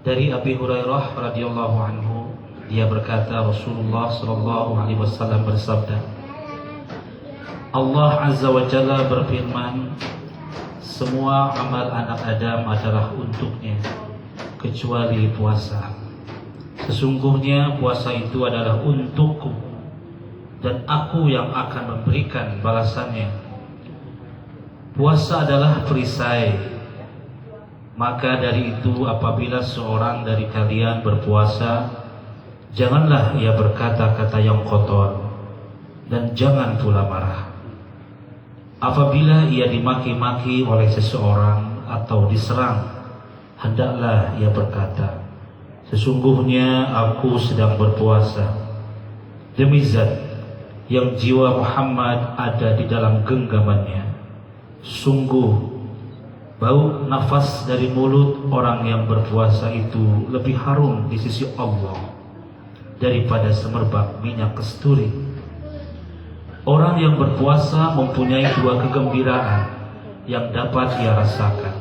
Dari Abi Hurairah radhiyallahu anhu, dia berkata, Rasulullah sallallahu alaihi wasallam bersabda, Allah azza wa jalla berfirman, semua amal anak Adam adalah untuknya kecuali puasa. Sesungguhnya puasa itu adalah untukku dan aku yang akan memberikan balasannya. Puasa adalah perisai. Maka dari itu apabila seorang dari kalian berpuasa, janganlah ia berkata-kata yang kotor dan jangan pula marah. Apabila ia dimaki-maki oleh seseorang atau diserang, hendaklah ia berkata, sesungguhnya aku sedang berpuasa. Demi Zat yang jiwa Muhammad ada di dalam genggamannya, sungguh bau nafas dari mulut orang yang berpuasa itu lebih harum di sisi Allah daripada semerbak minyak kasturi. Orang yang berpuasa mempunyai dua kegembiraan yang dapat ia rasakan,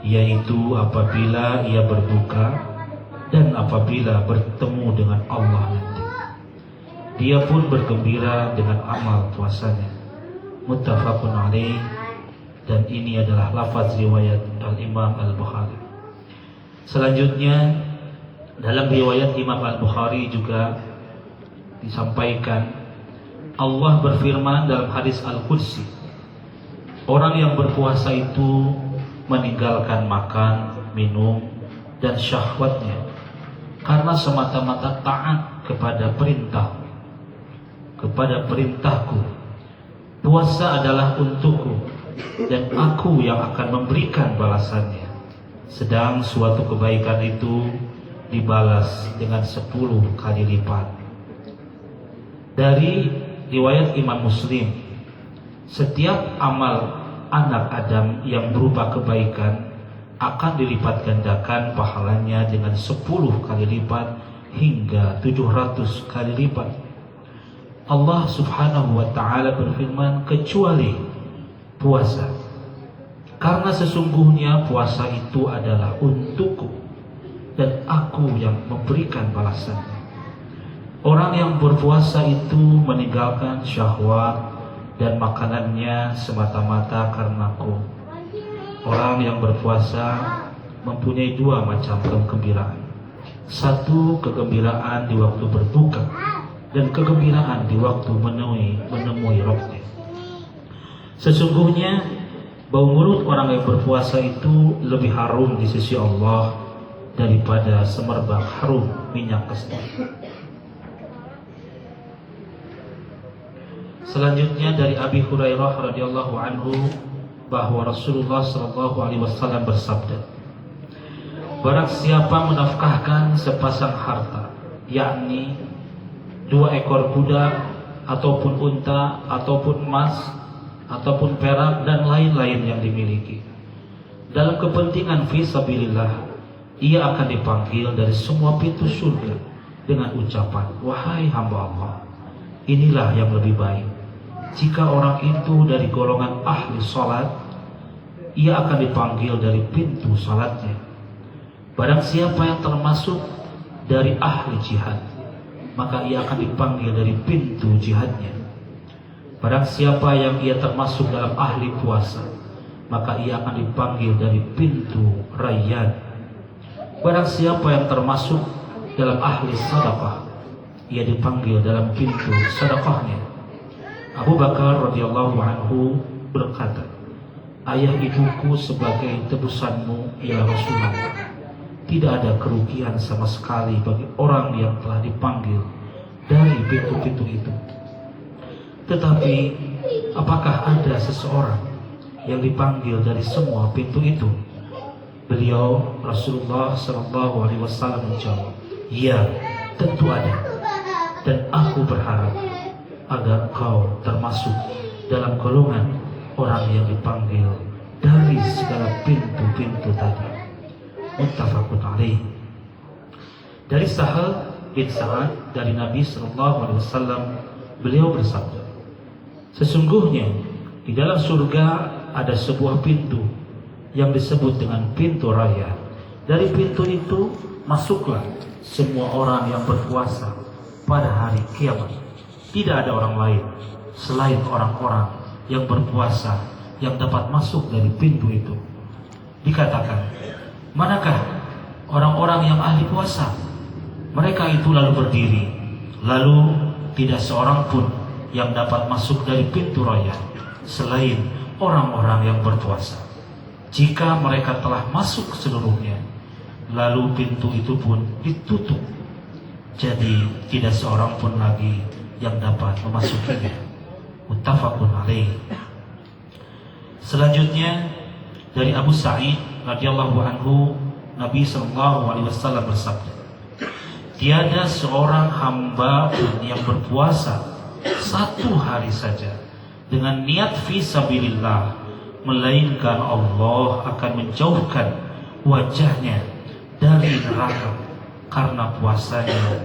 yaitu apabila ia berbuka dan apabila bertemu dengan Allah nanti. Dia pun bergembira dengan amal puasanya. Muttafaqun alaih. Dan ini adalah lafaz riwayat Al-Imam Al-Bukhari. Selanjutnya dalam riwayat Imam Al-Bukhari juga disampaikan, Allah berfirman dalam hadis Al-Qudsi, orang yang berpuasa itu meninggalkan makan, minum, dan syahwatnya karena semata-mata taat kepada perintahku. Puasa adalah untukku dan aku yang akan memberikan balasannya. Sedang suatu kebaikan itu dibalas dengan 10 kali lipat. Dari riwayat Imam Muslim, setiap amal anak Adam yang berupa kebaikan akan dilipat gandakan pahalanya dengan 10 kali lipat hingga 700 kali lipat. Allah subhanahu wa ta'ala berfirman, kecuali puasa, karena sesungguhnya puasa itu adalah untukku dan aku yang memberikan balasannya. Orang yang berpuasa itu meninggalkan syahwat dan makanannya semata-mata karenaku. Orang yang berpuasa mempunyai dua macam kegembiraan. Satu, kegembiraan di waktu berbuka dan kegembiraan di waktu menemui Rabbnya. Sesungguhnya bau mulut orang yang berpuasa itu lebih harum di sisi Allah daripada semerbak harum minyak kasturi. Selanjutnya dari Abi Hurairah radhiyallahu anhu bahwa Rasulullah sallallahu alaihi wasallam bersabda, barang siapa menafkahkan sepasang harta, yakni 2 ekor kuda ataupun unta ataupun emas ataupun perak dan lain-lain yang dimiliki, dalam kepentingan fisabilillah, ia akan dipanggil dari semua pintu surga dengan ucapan, wahai hamba Allah, inilah yang lebih baik. Jika orang itu dari golongan ahli salat, ia akan dipanggil dari pintu salatnya. Barang siapa yang termasuk dari ahli jihad, maka ia akan dipanggil dari pintu jihadnya. Barang siapa yang ia termasuk dalam ahli puasa, maka ia akan dipanggil dari pintu Rayyan. Barang siapa yang termasuk dalam ahli sedekah, ia dipanggil dalam pintu sedekahnya. Abu Bakar radhiyallahu anhu berkata, ayah ibuku sebagai tebusanmu ya Rasulullah. Tidak ada kerugian sama sekali bagi orang yang telah dipanggil dari pintu-pintu itu. Tetapi apakah ada seseorang yang dipanggil dari semua pintu itu? Beliau Rasulullah sallallahu alaihi wasallam menjawab, ya, tentu ada. Dan aku berharap agar kau termasuk dalam golongan orang yang dipanggil dari segala pintu-pintu tadi. Muttafaqun alaih. Dari Sahal bin Sa'ad dari Nabi sallallahu alaihi wasallam, beliau bersabda, sesungguhnya di dalam surga ada sebuah pintu yang disebut dengan pintu raya, Dari pintu itu masuklah semua orang yang berpuasa pada hari kiamat. Tidak ada orang lain selain orang-orang yang berpuasa yang dapat masuk dari pintu itu. Dikatakan, manakah orang-orang yang ahli puasa? Mereka itu lalu berdiri. Lalu tidak seorang pun yang dapat masuk dari pintu raya selain orang-orang yang berpuasa. Jika mereka telah masuk seluruhnya, lalu pintu itu pun ditutup. Jadi tidak seorang pun lagi yang dapat memasukinya. Muttafaqun alaih. Selanjutnya dari Abu Sa'id radhiyallahu anhu, Nabi sallallahu alaihi wasallam bersabda, tiada seorang hamba pun yang berpuasa satu hari saja dengan niat fisabilillah, melainkan Allah akan menjauhkan wajahnya dari neraka karena puasanya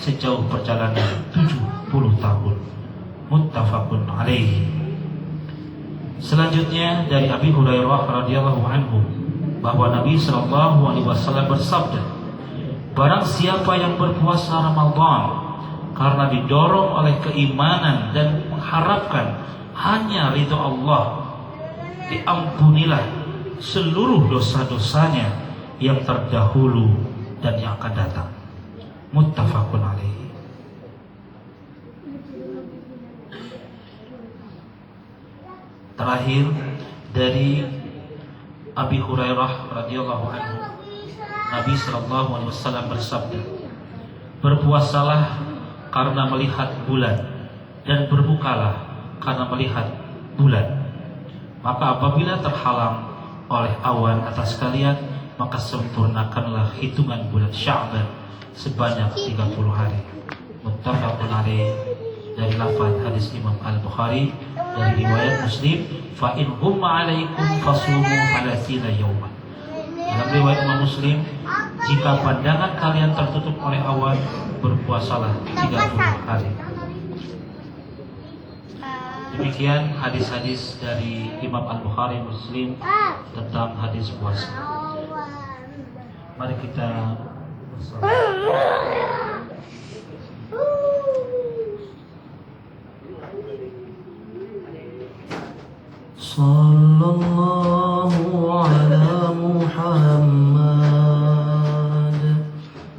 sejauh perjalanan 70 tahun. Muttafaqun alaih. Selanjutnya dari Abi Hurairah radhiyallahu anhu bahwa Nabi sallallahu alaihi wasallam bersabda, barang siapa yang berpuasa Ramadan karena didorong oleh keimanan dan mengharapkan hanya ridha Allah, diampunilah seluruh dosa-dosanya yang terdahulu dan yang akan datang. Muttafaqun alaih. Terakhir dari Abi Hurairah radhiyallahu anhu, Nabi sallallahu alaihi wasallam bersabda, berpuasalah karena melihat bulan dan berbukalah karena melihat bulan. Maka apabila terhalang oleh awan atas kalian, maka sempurnakanlah hitungan bulan Sya'ban sebanyak 30 hari. Muttafaqun alaih. Dari lafaz hadis Imam Al-Bukhari, dari riwayat Muslim, fa in humma 'alaikum fasumu 30 yawman. Dalam riwayat Imam Muslim, jika pandangan kalian tertutup oleh awan, berpuasalah 30 hari. Demikian hadis-hadis dari Imam Al-Bukhari Muslim tentang hadis puasa. Mari kita sallallahu ala Muhammad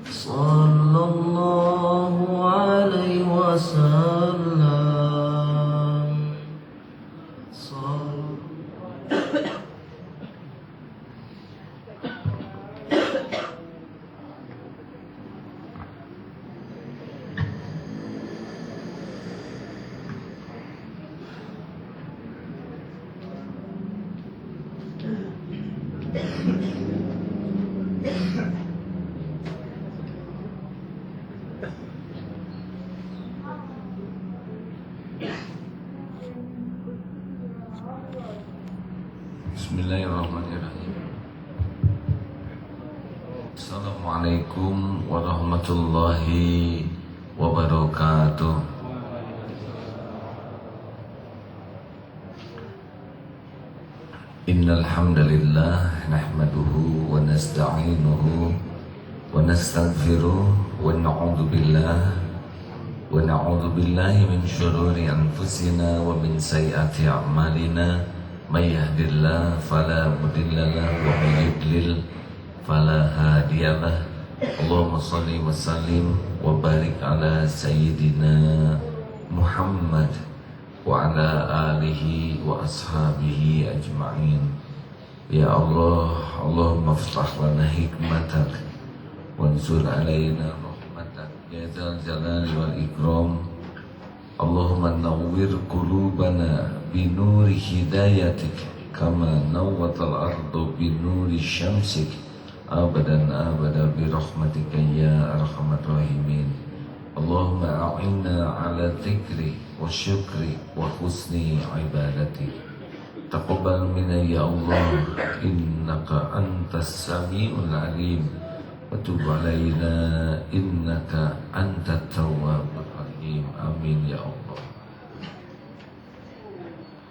sallallahu alaihi wasallam. Bismillahirrahmanirrahim. Assalamualaikum warahmatullahi wabarakatuh. Innal hamdalillah nahmaduhu wa nasta'inuhu wa nastaghfiruh wa na'udzu billahi min syururi anfusina wa min sayyiati a'malina. May yahdihillahu fala mudilla lahu wa may yudlil fala hadiyalah. Allahumma shalli wa sallim wa barik ala sayyidina Muhammad wa ala alihi wa ashabihi ajma'in. Ya Allah, Allahumma iftah lana hikmatak wansur alaina rahmatak ya dzal jalali wal ikram. Allahumma nawwir qulubana binuri hidayatik kama nawwatal ardu binuri syamsik abadan abada birahmatika ya arhamar rahimin. Allahumma a'inna ala dzikri wa syukri wa husni ibadati. Taqabbal minna ya Allah, innaka antas samiul alim, wa tub alaina innaka antat tawwabur rahim. Amin ya Allah.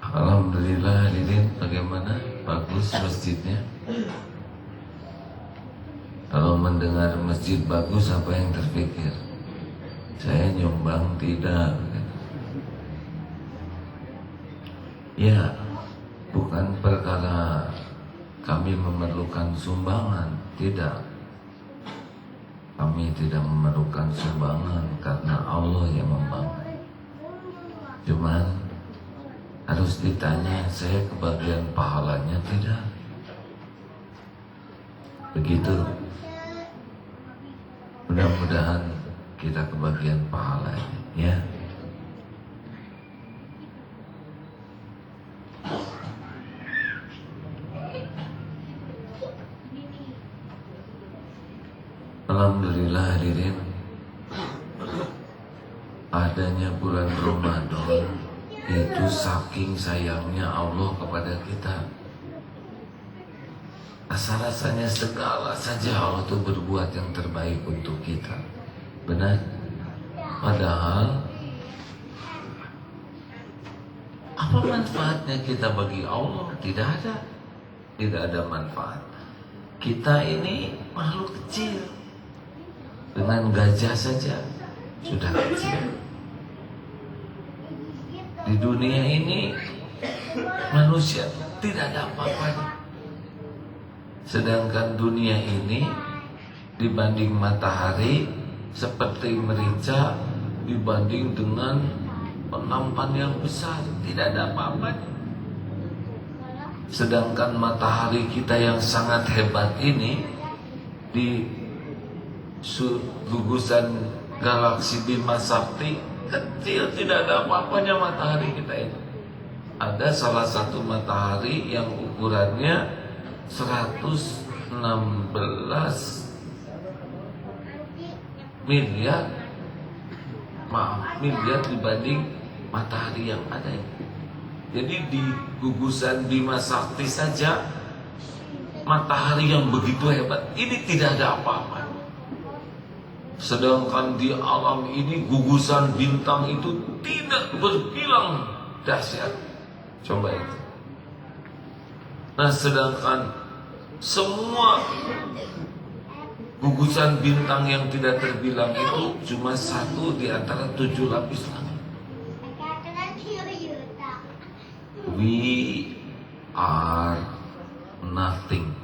Alhamdulillah, hadirin, bagaimana? Bagus masjidnya? Kalau mendengar masjid bagus, apa yang terpikir? Saya nyumbang tidak. Ya, bukan perkara kami memerlukan sumbangan, tidak. Kami tidak memerlukan sumbangan karena Allah yang membangun. Cuman harus ditanya, saya kebagian pahalanya tidak? Begitu. Mudah-mudahan kita kebagian pahalanya, ya. Alhamdulillah hadirin, adanya bulan Ramadan itu saking sayangnya Allah kepada kita. Rasa-rasanya segala saja Allah itu berbuat yang terbaik untuk kita. Benar? Padahal apa manfaatnya kita bagi Allah? Tidak ada. Tidak ada manfaat. Kita ini makhluk kecil. Dengan gajah saja sudah kecil. Di dunia ini manusia tidak ada apa-apanya. Sedangkan dunia ini dibanding matahari seperti merica dibanding dengan penampan yang besar, tidak ada apa-apanya. Sedangkan matahari kita yang sangat hebat ini di gugusan galaksi Bima Sakti kecil, tidak ada apa-apanya matahari kita ini. Ada salah satu matahari yang ukurannya 116 miliar dibanding matahari yang ada ini. Jadi di gugusan Bima Sakti saja matahari yang begitu hebat ini tidak ada apa-apa. Sedangkan di alam ini gugusan bintang itu tidak berbilang dahsyat. Coba itu. Nah, sedangkan semua gugusan bintang yang tidak terbilang itu cuma satu di antara 7 lapis langit. We are nothing.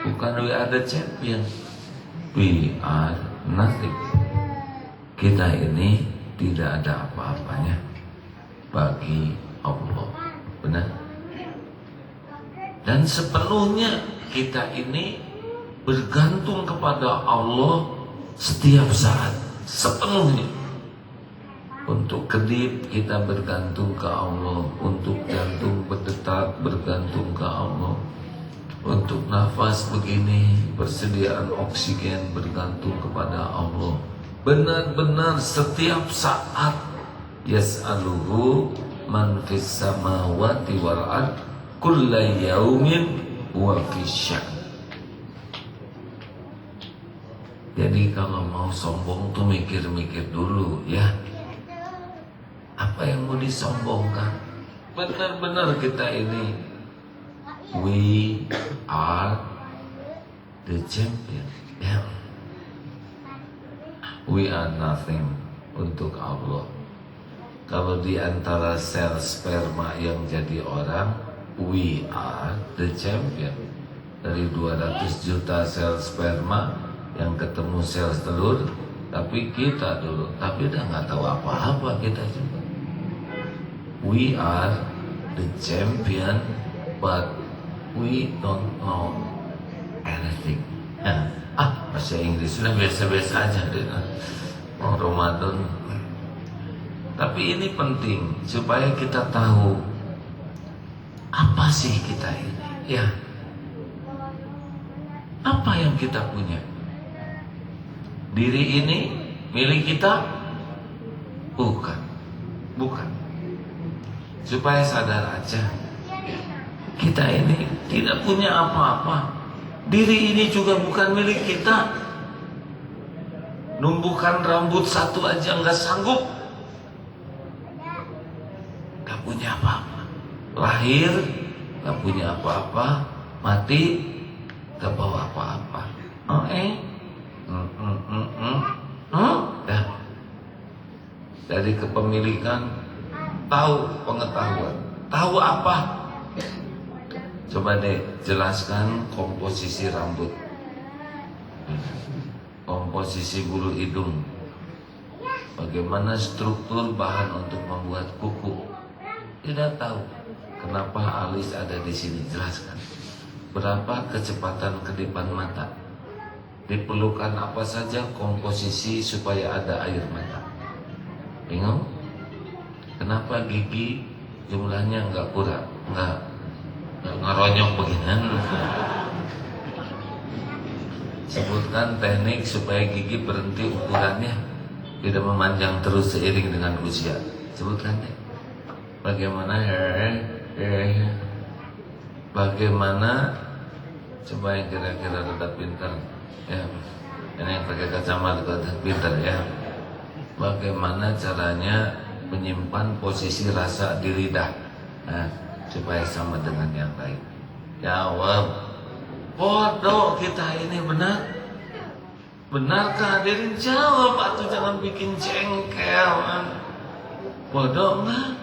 Bukan we are the champion. We are nothing. Kita ini tidak ada apa-apanya bagi Allah. Benar? Dan sepenuhnya kita ini bergantung kepada Allah setiap saat. Sepenuhnya. Untuk kedip kita bergantung ke Allah. Untuk jantung berdetak bergantung ke Allah. Untuk nafas begini, persediaan oksigen bergantung kepada Allah. Benar-benar setiap saat yas'aluhu man fis samawati wal ard kulla yaumin wa fisyan. Jadi kalau mau sombong tuh mikir-mikir dulu ya. Apa yang mau disombongkan? Benar-benar kita ini we are the champion. Yeah. We are nothing untuk Allah. Kalau di antara sel sperma yang jadi orang, we are the champion. Dari 200 juta sel sperma yang ketemu sel telur, tapi kita dulu, tapi udah nggak tahu apa-apa kita juga. We are the champion, but we don't know anything. Bahasa Inggris sudah biasa-biasa aja deh. Ramadan. Tapi ini penting supaya kita tahu apa sih kita ini, ya. Apa yang kita punya? Diri ini milik kita? Bukan. Supaya sadar aja. Kita ini tidak punya apa-apa. Diri ini juga bukan milik kita. Numbuhkan rambut satu aja nggak sanggup. Gak punya apa-apa. Lahir gak punya apa-apa. Mati tak bawa apa-apa. Oh ya. Dari kepemilikan, tahu pengetahuan, tahu apa? Coba deh jelaskan komposisi rambut, komposisi bulu hidung, bagaimana struktur bahan untuk membuat kuku. Tidak tahu. Kenapa alis ada di sini? Jelaskan. Berapa kecepatan kedipan mata? Diperlukan apa saja komposisi supaya ada air mata? Bingung? Kenapa gigi jumlahnya enggak kurang, enggak ngeronyok beginian? Sebutkan teknik supaya gigi berhenti ukurannya, tidak memanjang terus seiring dengan usia. Sebutkan deh. Bagaimana bagaimana coba yang kira-kira rada pintar ya, ini yang pakai kacamata pintar ya. Bagaimana caranya menyimpan posisi rasa di lidah, nah, supaya sama dengan yang lain? Jawab. Bodoh kita ini, benar? Benarkah hadirin? Jawab atau jangan bikin jengkel. Bodoh enggak?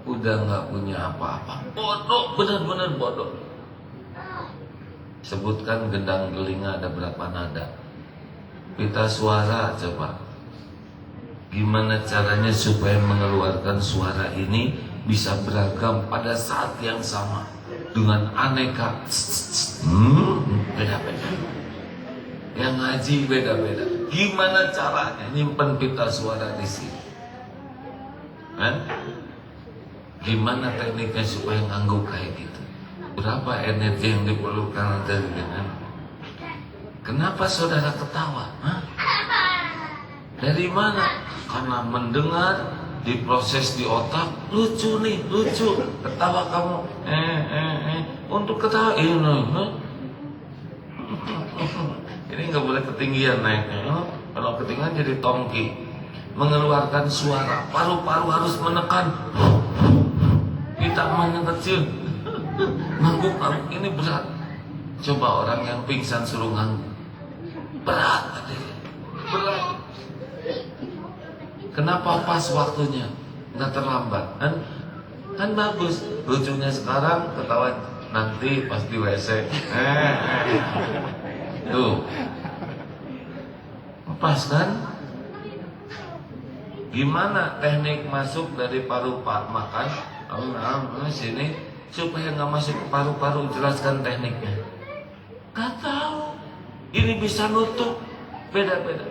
Udah nggak punya apa-apa. Bodoh, benar-benar bodoh. Sebutkan gendang telinga ada berapa nada. Pita suara coba. Gimana caranya supaya mengeluarkan suara ini bisa beragam pada saat yang sama dengan aneka. Beda-beda. Yang ngaji beda-beda. Gimana caranya nyimpen pita suara di sini? Gimana tekniknya supaya ngangguk kayak gitu? Berapa energi yang diperlukan dari dengan? Kenapa saudara ketawa? Hah? Dari mana? Karena mendengar, diproses di otak, lucu nih, lucu. Ketawa kamu, untuk ketawa ini nggak boleh ketinggian naiknya. Kalau ketinggian jadi tongki. Mengeluarkan suara, paru-paru harus menekan. Kita yang kecil, ngangguk ini berat. Coba orang yang pingsan suruh ngangguk, berat, berat. Kenapa pas waktunya, nggak terlambat? Kan bagus. Lucunya sekarang, ketawa nanti pas di WC. Tuh, pas kan? Gimana teknik masuk dari paru-paru makan? Sini supaya nggak masuk ke paru-paru. Jelaskan tekniknya. Gak tahu. Ini bisa nutup. Beda-beda.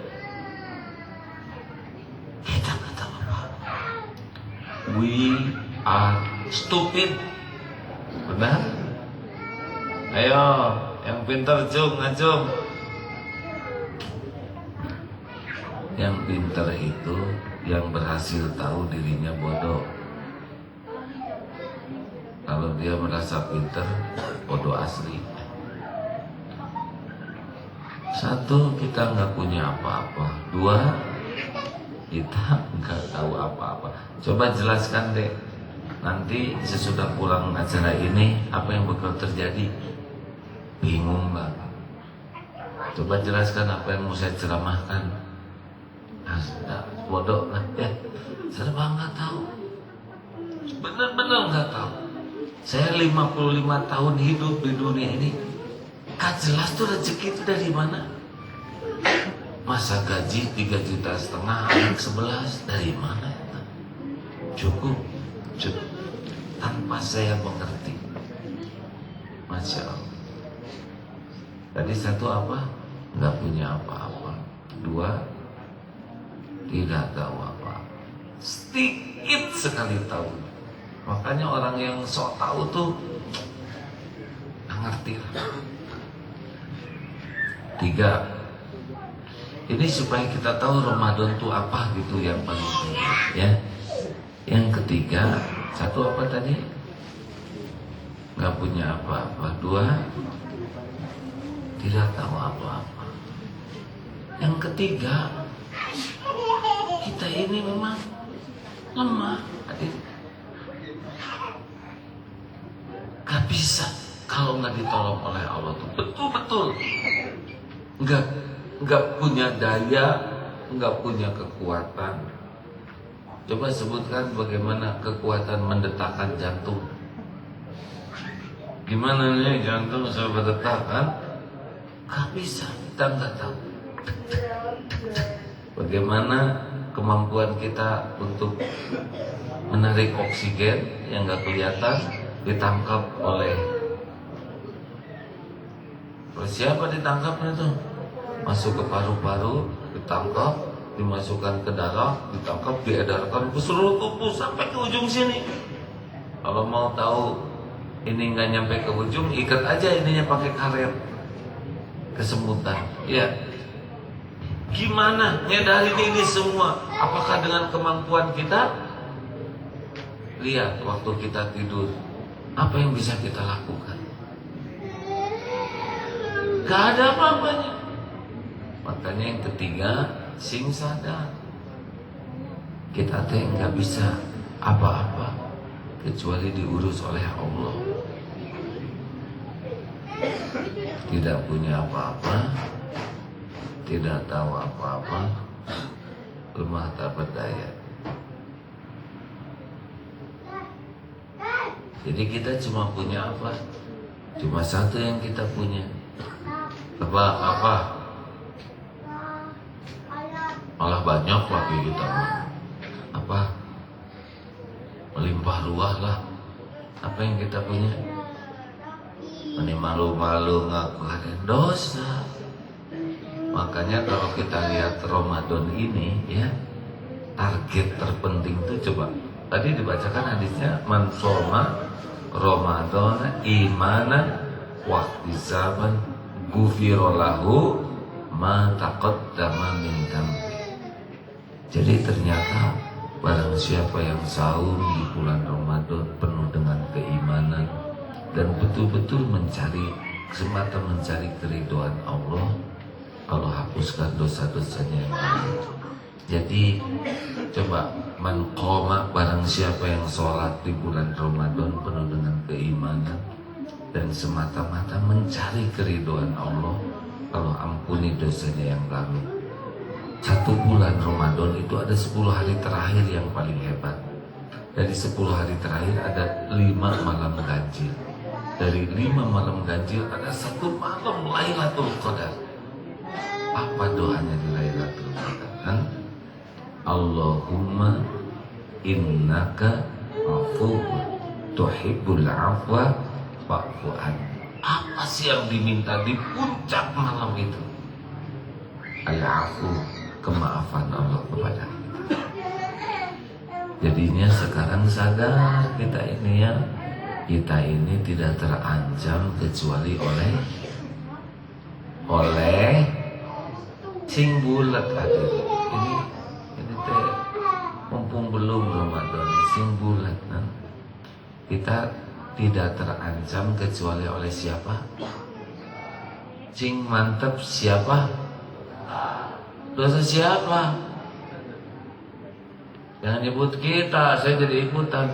Kita nggak tahu apa. We are stupid. Benar? Ayo, yang pintar ngajung. Yang pintar itu yang berhasil tahu dirinya bodoh. Kalau dia merasa pintar, bodoh asli. Satu, kita nggak punya apa-apa. Dua, kita nggak tahu apa-apa. Coba jelaskan deh. Nanti sesudah pulang acara ini, apa yang bakal terjadi? Bingung banget. Coba jelaskan apa yang mau saya ceramahkan. Bodoh lah ya. Serba nggak tahu. Benar-benar nggak tahu. Saya 55 tahun hidup di dunia ini, gak jelas tuh rezeki itu dari mana. Masa gaji 3,5 juta, anak 11 dari mana? Cukup. Tanpa saya mengerti. Masya Allah. Tadi satu apa? Gak punya apa-apa. Dua, tidak tahu apa-apa. Sedikit sekali tahu. Makanya orang yang sok tahu tuh nggak ngerti. Tiga, ini supaya kita tahu Ramadan tuh apa gitu yang paling penting ya. Yang ketiga, satu apa tadi? Nggak punya apa-apa. Dua, tidak tahu apa-apa. Yang ketiga, kita ini memang lemah. Gak bisa kalau nggak ditolong oleh Allah tuh betul-betul nggak punya daya, nggak punya kekuatan. Coba sebutkan bagaimana kekuatan mendetakkan jantung. Gimana nih jantung bisa berdetak kan? Gak bisa, kita nggak tahu. Bagaimana kemampuan kita untuk menarik oksigen yang nggak kelihatan ditangkap oleh siapa ditangkapnya tuh? Masuk ke paru-paru, ditangkap, dimasukkan ke darah, ditangkap, diedarkan ke seluruh tubuh sampai ke ujung sini. Kalau mau tahu ini nggak nyampe ke ujung, ikat aja ininya pakai karet, kesemutan. Ya, gimana ngedarin ini semua? Apakah dengan kemampuan kita? Lihat waktu kita tidur, apa yang bisa kita lakukan? Gak ada apa-apanya. Makanya yang ketiga, sing sadar. Kita teh nggak bisa apa-apa kecuali diurus oleh Allah. Tidak punya apa-apa, tidak tahu apa-apa, lemah tak berdaya. Jadi kita cuma punya apa? Cuma satu yang kita punya. Apa? Malah banyak lagi kita mah. Apa? Melimpah ruah lah. Apa yang kita punya? Ini malu-malu ngaku ada dosa. Makanya kalau kita lihat Ramadan ini ya, target terpenting itu coba. Tadi dibacakan hadisnya, man shoma Ramadan imanan wahtisaban ghufira lahu ma taqaddama min dzambi. Jadi ternyata barang siapa yang saum di bulan Ramadan penuh dengan keimanan dan betul-betul semata mencari keridhaan Allah hapuskan dosa-dosanya yang lalu. Jadi coba man qoma, barang siapa yang sholat di bulan Ramadan penuh dengan keimanan dan semata-mata mencari keridhaan Allah ampuni dosanya yang lalu. Satu bulan Ramadan itu ada 10 hari terakhir yang paling hebat. Dari 10 hari terakhir ada 5 malam ganjil. Dari 5 malam ganjil ada 1 malam Lailatul Qadar. Apa doanya di Lailatul Qadar? Allahumma innaka afuwwun tuhibbul afwa fa'fu anni. Apa sih yang diminta di puncak malam itu? Al-afu, kemaafan Allah kepada kita. Jadinya sekarang sadar kita ini tidak terancam kecuali oleh sing bulat hadir. Ini teh mumpung belum Ramadan sing bulat nah. Kita tidak terancam kecuali oleh siapa? Sing mantep siapa? Dosa siapa? Jangan nyebut kita, saya jadi ikutan.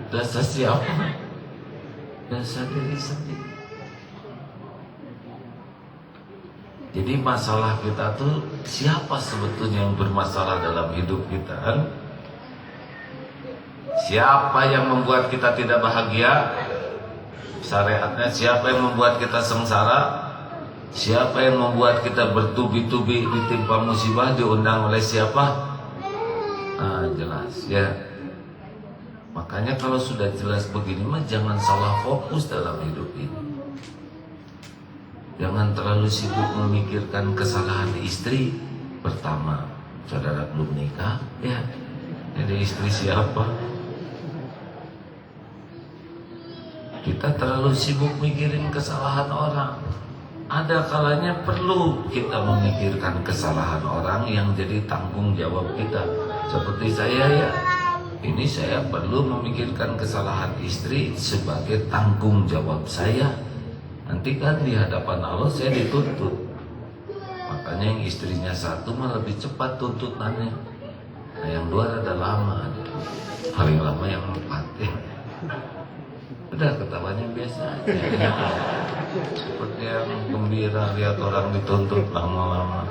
Dosa siapa? Dosa diri sendiri. Jadi masalah kita tuh siapa sebetulnya yang bermasalah dalam hidup kita kan? Siapa yang membuat kita tidak bahagia? Syariatnya siapa yang membuat kita sengsara? Siapa yang membuat kita bertubi-tubi ditimpa musibah, diundang oleh siapa? Jelas ya. Makanya kalau sudah jelas begini mah jangan salah fokus dalam hidup ini. Jangan terlalu sibuk memikirkan kesalahan istri. Pertama, saudara belum nikah, ya. Jadi istri siapa? Kita terlalu sibuk mikirin kesalahan orang. Ada kalanya perlu kita memikirkan kesalahan orang yang jadi tanggung jawab kita. Seperti saya ya, ini saya perlu memikirkan kesalahan istri sebagai tanggung jawab saya. Nanti kan di hadapan Allah saya dituntut. Makanya yang istrinya satu mah lebih cepat tuntutannya. Nah yang dua ada lama. Paling lama yang 4 ya. Udah ketawanya biasa aja. Seperti yang gembira lihat orang dituntut lama-lama.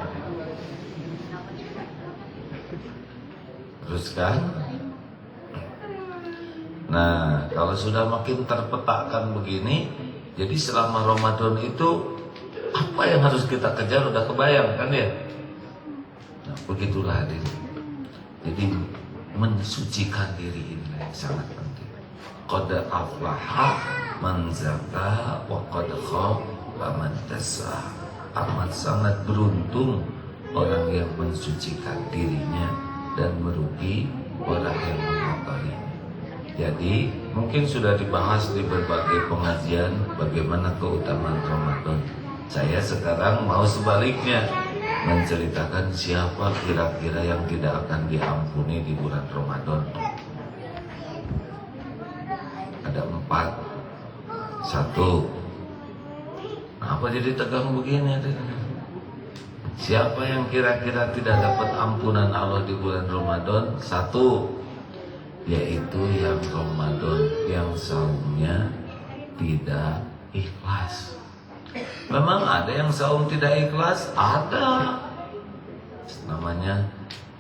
Teruskan. Nah, kalau sudah makin terpetakan begini, jadi selama Ramadan itu apa yang harus kita kejar udah kebayang kan ya? Nah, begitulah hadirin. Jadi mensucikan diri ini sangat penting. Qad aflaha man zakka wa qad khaba man dassaha. Amat sangat beruntung orang yang mensucikan dirinya dan merugi orang yang mengotorinya. Jadi mungkin sudah dibahas di berbagai pengajian bagaimana keutamaan Ramadan. Saya sekarang mau sebaliknya menceritakan siapa kira-kira yang tidak akan diampuni di bulan Ramadan. Ada 4. 1. Apa jadi tegang begini? Siapa yang kira-kira tidak dapat ampunan Allah di bulan Ramadan? 1. Yaitu yang Ramadan yang saumnya tidak ikhlas. Memang ada yang saum tidak ikhlas, ada. Namanya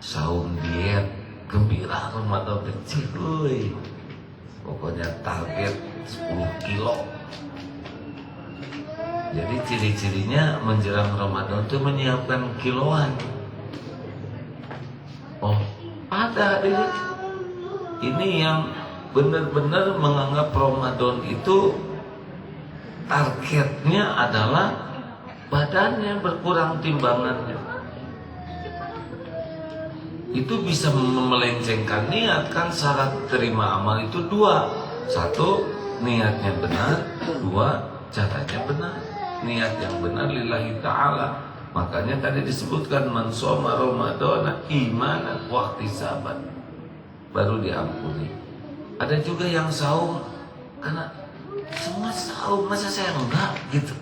saum diet, gembira Ramadan kecil, woy. Pokoknya target 10 kilo. Jadi ciri-cirinya menjelang Ramadan itu menyiapkan kiloan. Oh, ada deh. Ini yang benar-benar menganggap Ramadan itu targetnya adalah badannya berkurang timbangannya. Itu bisa melencengkan niat. Kan syarat terima amal itu 2. 1, niatnya benar. 2, caranya benar. Niat yang benar lillahi ta'ala. Makanya tadi disebutkan man shoma ramadhana imanan wa ihtisaban, baru diampuni. Ada juga yang saum karena semua saum, masa saya enggak gitu.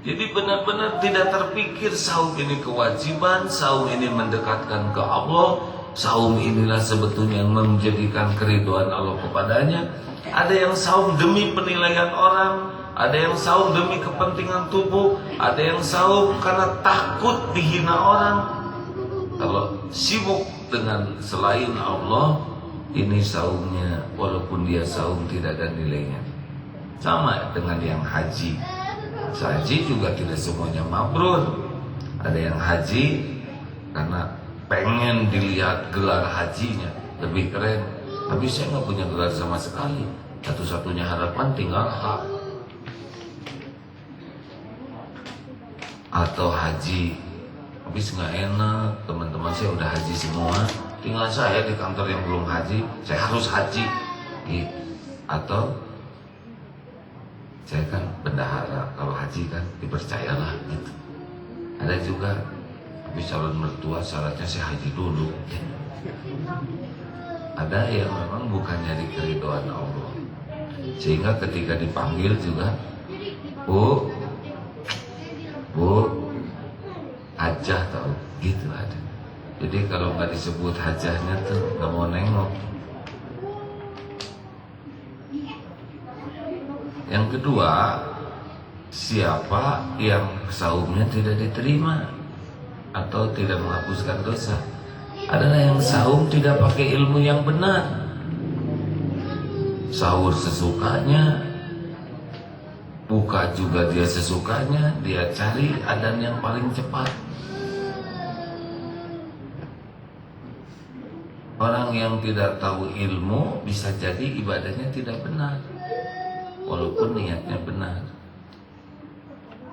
Jadi benar-benar tidak terpikir saum ini kewajiban, saum ini mendekatkan ke Allah, saum inilah sebetulnya yang menjadikan keridhaan Allah kepadanya. Ada yang saum demi penilaian orang, ada yang saum demi kepentingan tubuh, ada yang saum karena takut dihina orang. Kalau sibuk dengan selain Allah, ini saumnya walaupun dia saum tidak ada nilainya. Sama dengan yang haji. Haji juga tidak semuanya mabrur. Ada yang haji karena pengen dilihat gelar hajinya lebih keren, tapi saya nggak punya gelar sama sekali. Satu-satunya harapan tinggal hak. Atau haji habis nggak enak, teman-teman saya udah haji semua, tinggal saya di kantor yang belum haji, saya harus haji gitu. Atau saya kan bendahara, kalau haji kan dipercayalah gitu. Ada juga habis calon mertua syaratnya saya haji dulu gitu. Ada yang memang bukan nyari keridhaan Allah, sehingga ketika dipanggil juga bu hajah tau gitu ada. Jadi kalau nggak disebut hajahnya tuh nggak mau nengok. Yang kedua, siapa yang saumnya tidak diterima atau tidak menghapuskan dosa adalah yang saum tidak pakai ilmu yang benar. Sahur sesukanya, buka juga dia sesukanya, dia cari adzan yang paling cepat. Orang yang tidak tahu ilmu bisa jadi ibadahnya tidak benar, walaupun niatnya benar.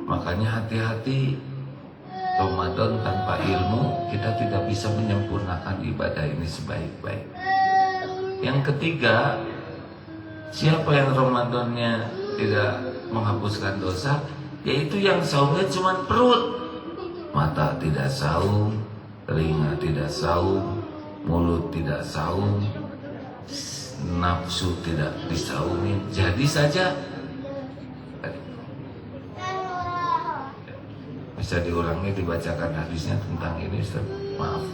Makanya hati-hati, Ramadan tanpa ilmu kita tidak bisa menyempurnakan ibadah ini sebaik-baik. Yang ketiga, siapa yang Ramadannya tidak menghapuskan dosa, yaitu yang saumnya cuma perut, mata tidak saum, telinga tidak saum, mulut tidak saum, nafsu tidak disaumi. Jadi saja bisa diulangi, dibacakan hadisnya tentang ini, Ustaz. Maaf,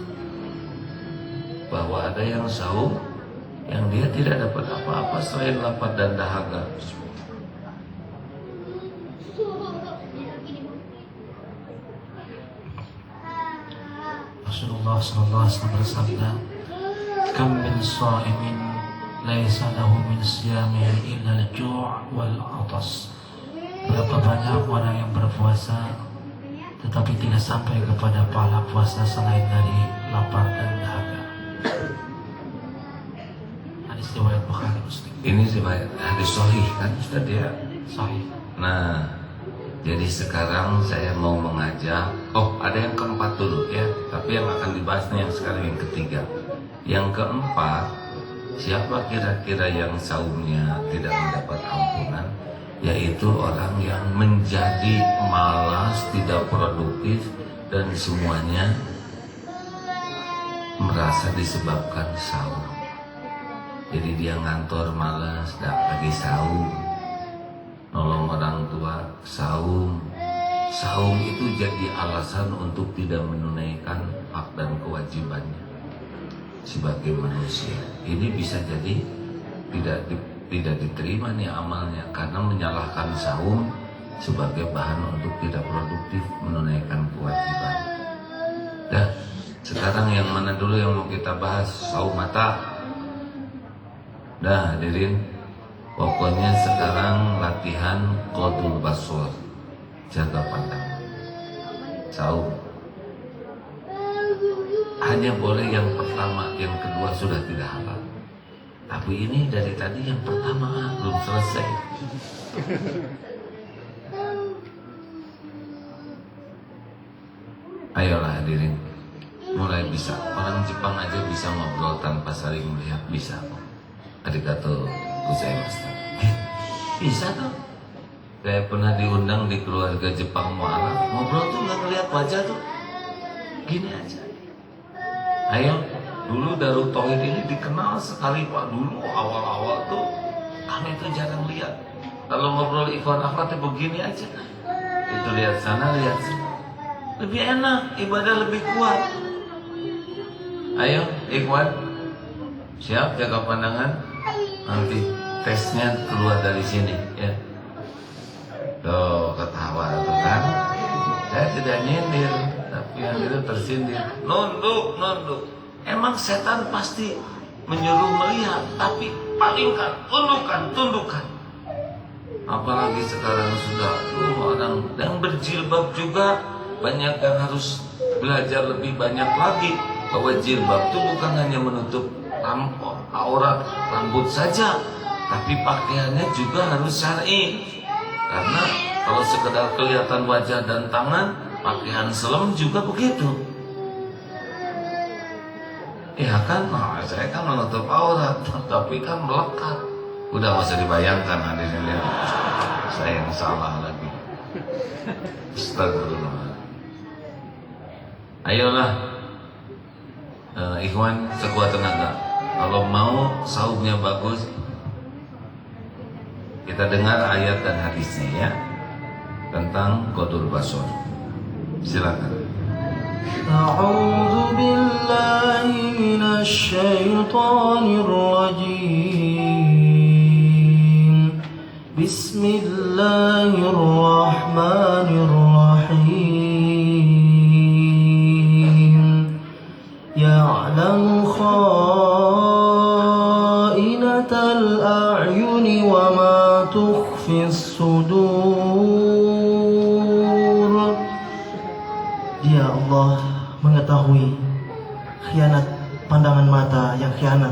bahwa ada yang saum yang dia tidak dapat apa-apa selain lapar dan dahaga. Rasulullah sallallahu alaihi wasallam bersabda, "Kam min sha'imin laisa lahu min siyamihi illa al-ju' wal 'atas." Berapa banyak orang yang berpuasa tetapi tidak sampai kepada pahala puasa selain dari lapar dan dahaga. Hadis riwayat Bukhari Muslim. Ini riwayat hadis sahih kan Ustaz ya? Sahih. Nah, jadi sekarang saya mau mengajak, ada yang keempat dulu ya, tapi yang akan dibahas nih yang sekarang yang ketiga. Yang keempat, siapa kira-kira yang saumnya tidak mendapat ampunan? Yaitu orang yang menjadi malas, tidak produktif, dan semuanya merasa disebabkan saum. Jadi dia ngantor malas, tidak lagi saum. Nolong orang tua, saum. Saum itu jadi alasan untuk tidak menunaikan hak dan kewajibannya sebagai manusia. Ini bisa jadi tidak diterima nih amalnya karena menyalahkan saum sebagai bahan untuk tidak produktif menunaikan kewajiban. Dah, sekarang yang mana dulu yang mau kita bahas? Saum mata. Dah, hadirin. Pokoknya sekarang latihan qadul basar, jaga pandangan. Saum. Hanya boleh yang pertama, yang kedua sudah tidak halal. Tapi ini dari tadi yang pertama belum selesai. Ayolah hadirin, mulai bisa. Orang Jepang aja bisa ngobrol tanpa saling melihat, bisa. Arigato gozaimasu. Bisa tuh. Kayak pernah diundang di keluarga Jepang mualaf, ngobrol tuh nggak ngeliat wajah tuh, gini aja. Ayo. Dulu Darut Tauhid ini dikenal sekali Pak. Dulu awal-awal tuh kami tuh jarang lihat. Kalau ngobrol ikhwan akhwat begini aja. Itu lihat sana, lihat sini. Lebih enak, ibadah lebih kuat. Ayo ikhwan, siap jaga pandangan. Nanti tesnya keluar dari sini ya. Tuh ketawa tuh kan. Saya tidak nyindir, tapi yang itu tersindir. Nunduk. Emang setan pasti menyuruh melihat, tapi palingkan, tundukkan. Apalagi sekarang sudah orang yang berjilbab juga banyak yang harus belajar lebih banyak lagi bahwa jilbab itu bukan hanya menutup aurat rambut saja, tapi pakaiannya juga harus syar'i. Karena kalau sekedar kelihatan wajah dan tangan, pakaian selem juga begitu. Ya kan, saya kan menutup aurat, tapi kan melekat. Udah gak usah dibayangkan hadirin lihat. Saya yang salah lagi. Astagfirullah. Ayolah, ikhwan sekuat tenaga. Kalau mau saumnya bagus, kita dengar ayat dan hadisnya ya tentang qadul basar. Silakan. أعوذ بالله من الشيطان الرجيم بسم الله الرحمن الرحيم يعلم خائنة الأعين وما تخفي الصدور. Dia Allah mengetahui khianat pandangan mata yang khianat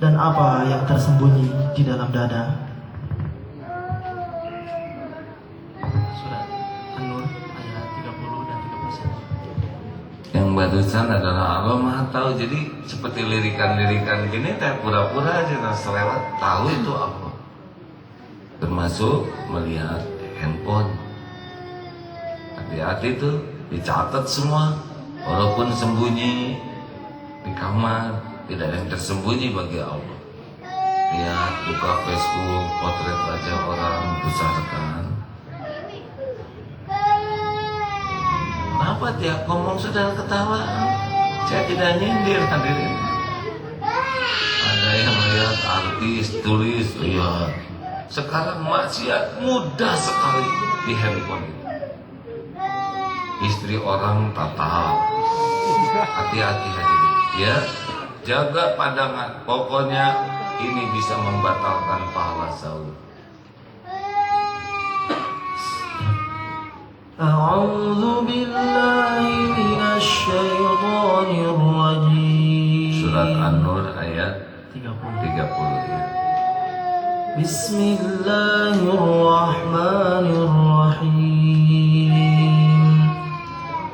dan apa yang tersembunyi di dalam dada. Surat An-Nur ayat 30 dan 31. Yang barusan adalah Allah Maha Tahu. Jadi seperti lirikan-lirikan gini teh pura-pura aja nah selewat tahu itu apa. Termasuk melihat handphone. Hati-hati tuh, dicatat semua. Walaupun sembunyi di kamar, tidak ada yang tersembunyi bagi Allah. Lihat, buka Facebook, potret wajah orang, besarkan. Kenapa tiap ngomong sudah ketawa? Saya tidak nyindir hadirin. Ada yang tulis, ya. Sekarang maksiat mudah sekali di handphone. Istri orang tata, hati-hati aja, ya. Jaga pandangan, pokoknya ini bisa membatalkan pahala saum. A'udzu billahi minasy syaithanir rajim. Surat An-Nur ayat 30 ya. Bismillahirrahmanirrahim.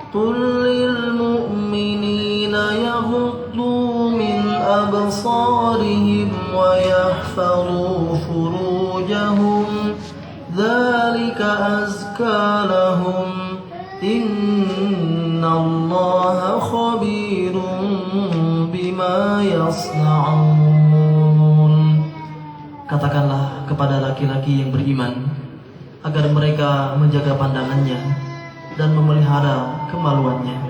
Qul lil mu'minina yaghuddu min absarihim wa yahfazu furujahum. Dzalika azka lahum. Innallaha khabirun bima yasna'un. Katakanlah kepada laki-laki yang beriman agar mereka menjaga pandangannya dan memelihara kemaluannya.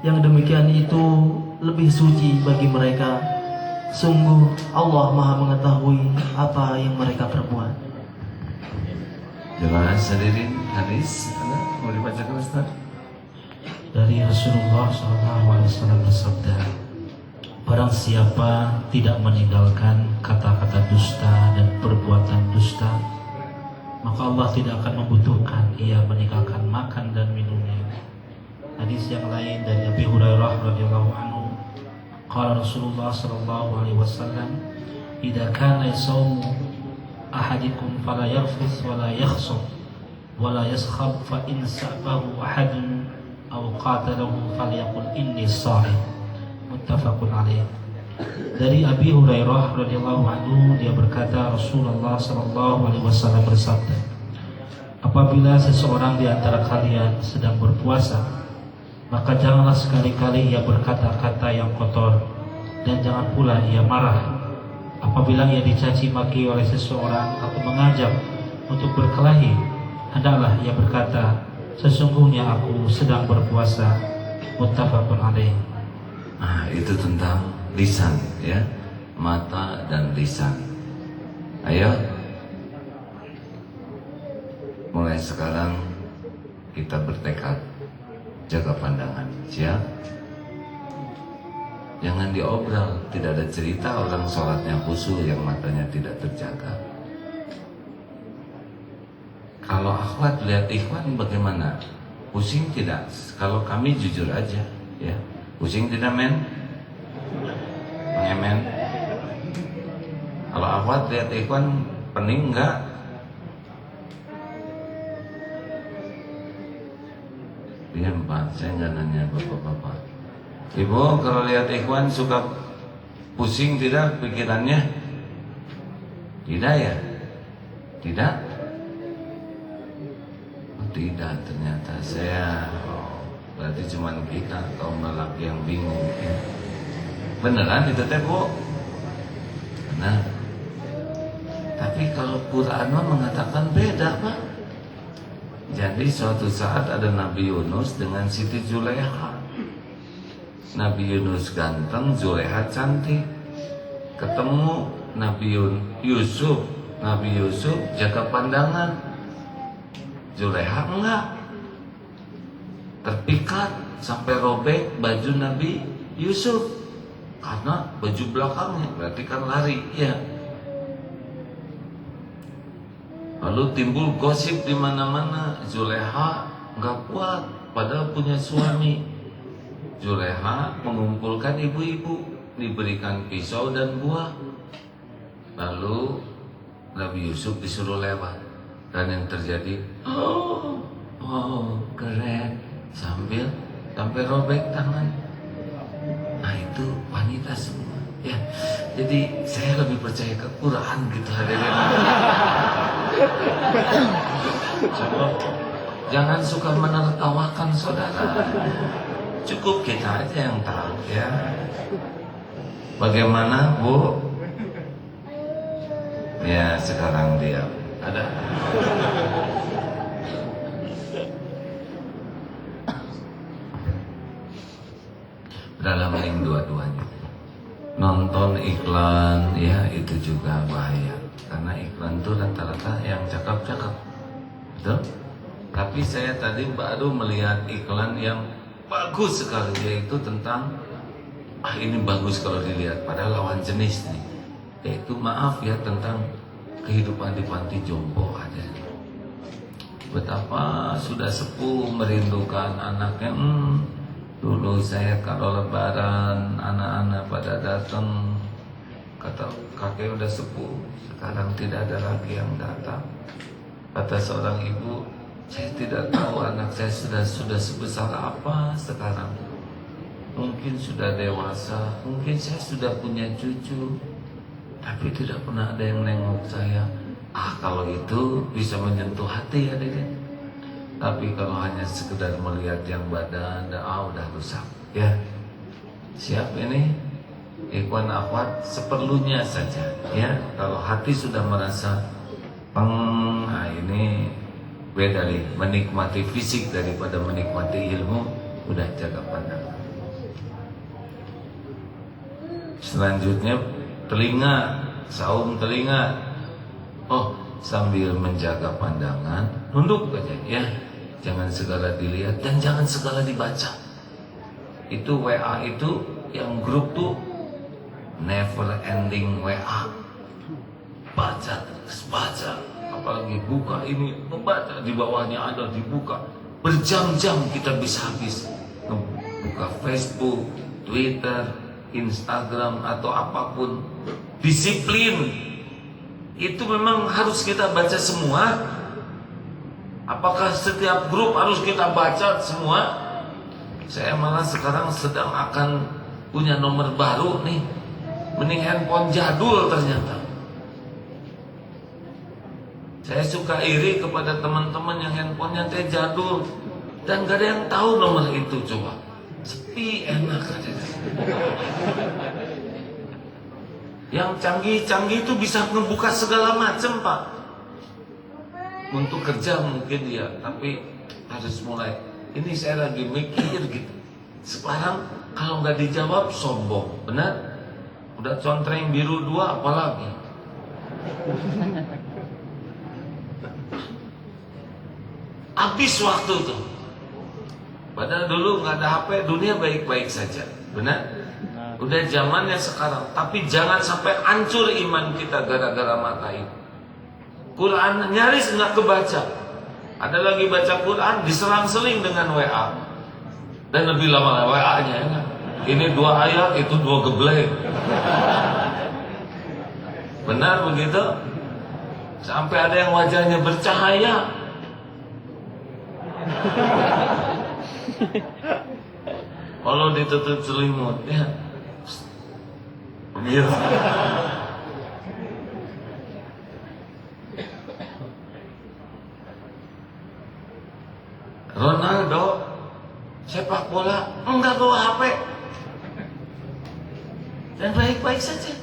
Yang demikian itu lebih suci bagi mereka. Sungguh Allah Maha mengetahui apa yang mereka perbuat. Jemaah hadirin, hadis ada mau dibacakan Ustaz? Dari Rasulullah SAW bersabda, barang siapa tidak meninggalkan kata-kata dusta dan perbuatan dusta, maka Allah tidak akan membutuhkan ia meninggalkan makan dan minumnya. Hadis yang lain dari Abi Hurairah radhiyallahu anhu, qala Rasulullah sallallahu alaihi wasallam, "Idza kana yasaumu ahadikum fala yarfuth wala yakhsab wala yaskhab fa in sa'abahu ahadun aw qatalahu falyaqul inni sha'im." Muttafaqun alaih. Dari Abi Hurairah radhiyallahu anhu, dia berkata, Rasulullah sallallahu alaihi wasallam bersabda, apabila seseorang di antara kalian sedang berpuasa, maka janganlah sekali-kali ia berkata-kata yang kotor, dan jangan pula ia marah. Apabila ia dicaci maki oleh seseorang atau mengajak untuk berkelahi, hendaklah ia berkata, sesungguhnya aku sedang berpuasa. Muttafaqun alaih. Nah, itu tentang lisan ya, mata dan lisan. Ayo, mulai sekarang kita bertekad jaga pandangan, siap? Jangan diobral, tidak ada cerita orang sholatnya khusyuk yang matanya tidak terjaga. Kalau akhwat lihat ikhwan bagaimana? Pusing tidak? Kalau kami jujur aja, ya. Pusing tidak men? Mengemen? Kalau akhwat lihat ikhwan pening enggak? Diam Pak, saya enggak nanya bapak-bapak. Ibu kalau lihat ikhwan suka pusing tidak pikirannya? Tidak ya? Tidak? Oh, tidak ternyata saya. Berarti cuma kita kaum lelaki yang bingung ya. Beneran itu teh Bu? Benar. Tapi kalau Quran mengatakan beda Pak. Jadi suatu saat ada Nabi Yunus dengan Siti Zulaiha. Nabi Yunus ganteng, Zulaiha cantik. Ketemu Nabi Yusuf. Nabi Yusuf jaga pandangan, Zulaiha enggak. Terpikat sampai robek baju Nabi Yusuf karena baju belakangnya, berarti kan lari ya. Lalu timbul gosip di mana-mana, Zulaiha enggak kuat padahal punya suami. Zulaiha mengumpulkan ibu-ibu, diberikan pisau dan buah. Lalu Nabi Yusuf disuruh lewat, dan yang terjadi, oh keren, sampai robek tangan. Nah itu wanita semua, ya. Jadi saya lebih percaya ke Quran gitu hadirin. Jangan suka menertawakan saudara. Cukup kita aja yang tahu ya. Bagaimana Bu? Ya sekarang dia ada. Dalam link dua-duanya. Nonton iklan ya itu juga bahaya, karena iklan itu rata-rata yang cakep-cakep, betul? Tapi saya tadi baru melihat iklan yang bagus sekali, yaitu tentang ini bagus kalau dilihat, padahal lawan jenis nih, yaitu maaf ya tentang kehidupan di panti jompo ada. Betapa sudah sepuh merindukan anaknya. Dulu saya kalau lebaran anak-anak pada datang, kata kakek udah sepuh, sekarang tidak ada lagi yang datang. Kata seorang ibu, saya tidak tahu anak saya sudah sebesar apa sekarang. Mungkin sudah dewasa, mungkin saya sudah punya cucu, tapi tidak pernah ada yang nengok saya. Kalau itu bisa menyentuh hati ya Dede. Tapi kalau hanya sekedar melihat yang badan, udah rusak ya. Siap ini ikhwan akhwat, seperlunya saja ya. Kalau hati sudah merasa ini beda nih, menikmati fisik daripada menikmati ilmu, udah jaga pandangan. Selanjutnya telinga, saum telinga. Sambil menjaga pandangan, nunduk aja ya. Jangan segala dilihat dan jangan segala dibaca. Itu WA itu yang grup tuh never ending WA. Baca terus baca, apalagi buka ini, membaca di bawahnya ada dibuka. Berjam-jam kita bisa habis buka Facebook, Twitter, Instagram atau apapun. Disiplin itu memang harus kita baca semua. Apakah setiap grup harus kita baca semua? Saya malah sekarang sedang akan punya nomor baru nih. Mending handphone jadul ternyata. Saya suka iri kepada teman-teman yang handphonenya teh jadul dan gak ada yang tahu nomor itu. Coba sepi, enak aja. Yang canggih-canggih itu bisa membuka segala macam Pak. Untuk kerja mungkin ya, tapi harus mulai. Ini saya lagi mikir gitu. Sekarang kalau nggak dijawab sombong, benar? Udah contreng biru 2 apalagi. Habis waktu tuh. Padahal dulu nggak ada HP, dunia baik-baik saja, benar? Udah zamannya sekarang, tapi jangan sampai hancur iman kita gara-gara mata itu. Quran nyaris nggak kebaca. Ada lagi baca Quran diselang-seling dengan WA. Dan lebih lama WA-nya ya. Ini 2 ayat, itu 2 geblek. Benar begitu? Sampai ada yang wajahnya bercahaya. Kalau ditutup selimut ya. Begitu. Ronaldo sepak bola enggak bawa HP dan baik-baik saja.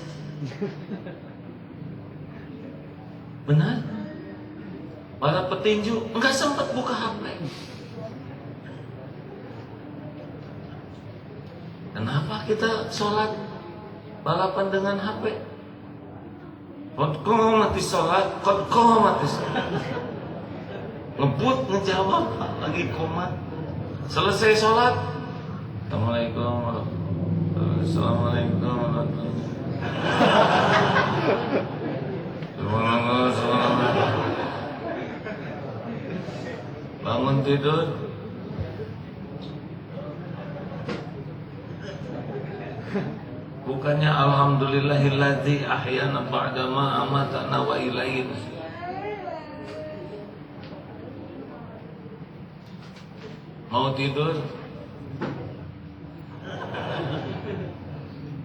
Benar? Para petinju enggak sempat buka HP. Kenapa kita sholat balapan dengan HP? Kok mati sholat, kok mati sholat. Ngebut, ngejawab, lagi komat. Selesai sholat, Assalamualaikum warahmatullahi wabarakatuh. Bangun tidur, bukannya alhamdulillahilladzi ahyana ba'dama amatana wa ilaihi nusyur. Mau tidur?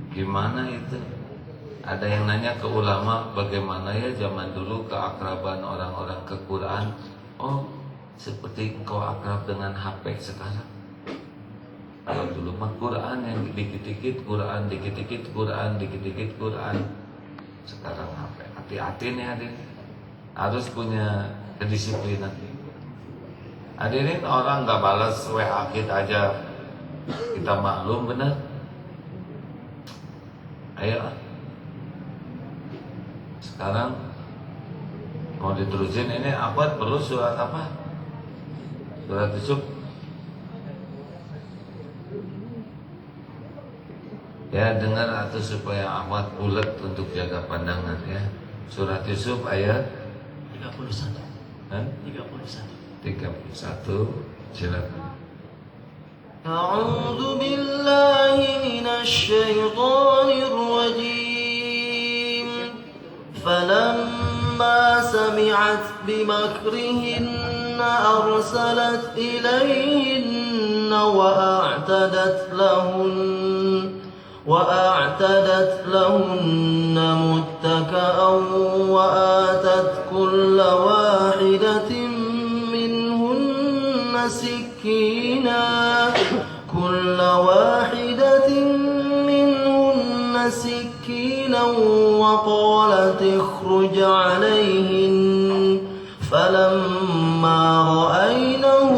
Gimana itu? Ada yang nanya ke ulama, bagaimana ya zaman dulu keakraban orang-orang ke Quran? Seperti engkau akrab dengan HP sekarang. Kalau dulu mah Quran yang dikit-dikit Quran, dikit-dikit Quran, dikit-dikit Quran. Sekarang HP. Hati-hati nih hadirin. Harus punya kedisiplinan. Hadirin, orang nggak balas WA kita aja kita maklum, benar? Ayo sekarang mau diterusin ini apa perlu surat apa? Surat Yusuf. Ya dengar atau supaya akhwat bulat untuk jaga pandangan ya. Surat Yusuf ayat 31. 31 silakan. أعوذ بالله من الشيطان الرجيم فلما سمعت بمكرهن أرسلت إليهن وأعتدت لهن متكأ وآتت كل واحدة منهن سكينا وقالت اخرج عليهن فلما رأينه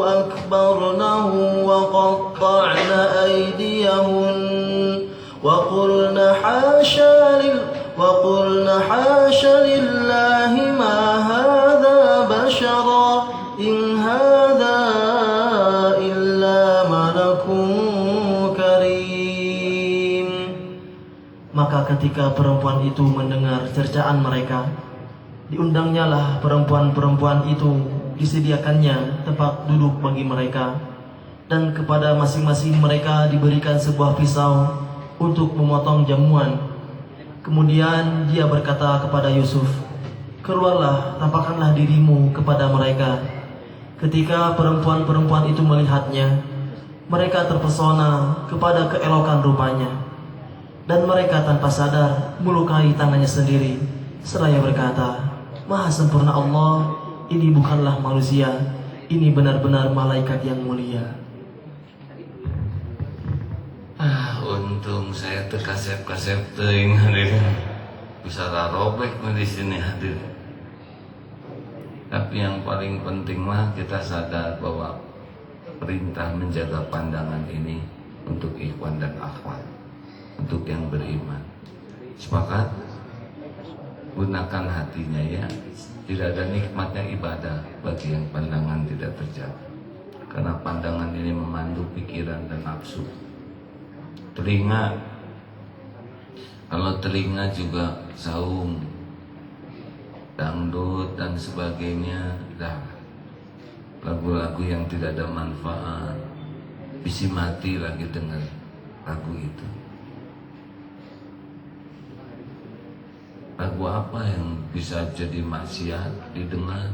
أكبرنه وقطعن أيديهن وقلن حاشا لله ما هذا بشرا إن هذا إلا ملك كريم. Maka ketika perempuan itu mendengar cercaan mereka, diundangnyalah perempuan-perempuan itu, disediakannya tempat duduk bagi mereka, dan kepada masing-masing mereka diberikan sebuah pisau untuk memotong jamuan. Kemudian dia berkata kepada Yusuf, "Keluarlah, tampakkanlah dirimu kepada mereka." Ketika perempuan-perempuan itu melihatnya, mereka terpesona kepada keelokan rupanya, dan mereka tanpa sadar melukai tangannya sendiri, seraya berkata, "Maha sempurna Allah, ini bukanlah manusia, ini benar-benar malaikat yang mulia." Untung saya terkasep-kasep teuing hadirin. Bisa robek di sini hadirin. Tapi yang paling penting mah kita sadar bahwa perintah menjaga pandangan ini untuk ikhwan dan akhwat, untuk yang beriman. Sepakat? Gunakan hatinya ya. Tidak ada nikmatnya ibadah bagi yang pandangan tidak terjaga. Karena pandangan ini memandu pikiran dan nafsu. Telinga, kalau telinga juga saung, dangdut dan sebagainya, dah lagu-lagu yang tidak ada manfaat, bisa mati lagi dengar lagu itu. Lagu apa yang bisa jadi maksiat didengar,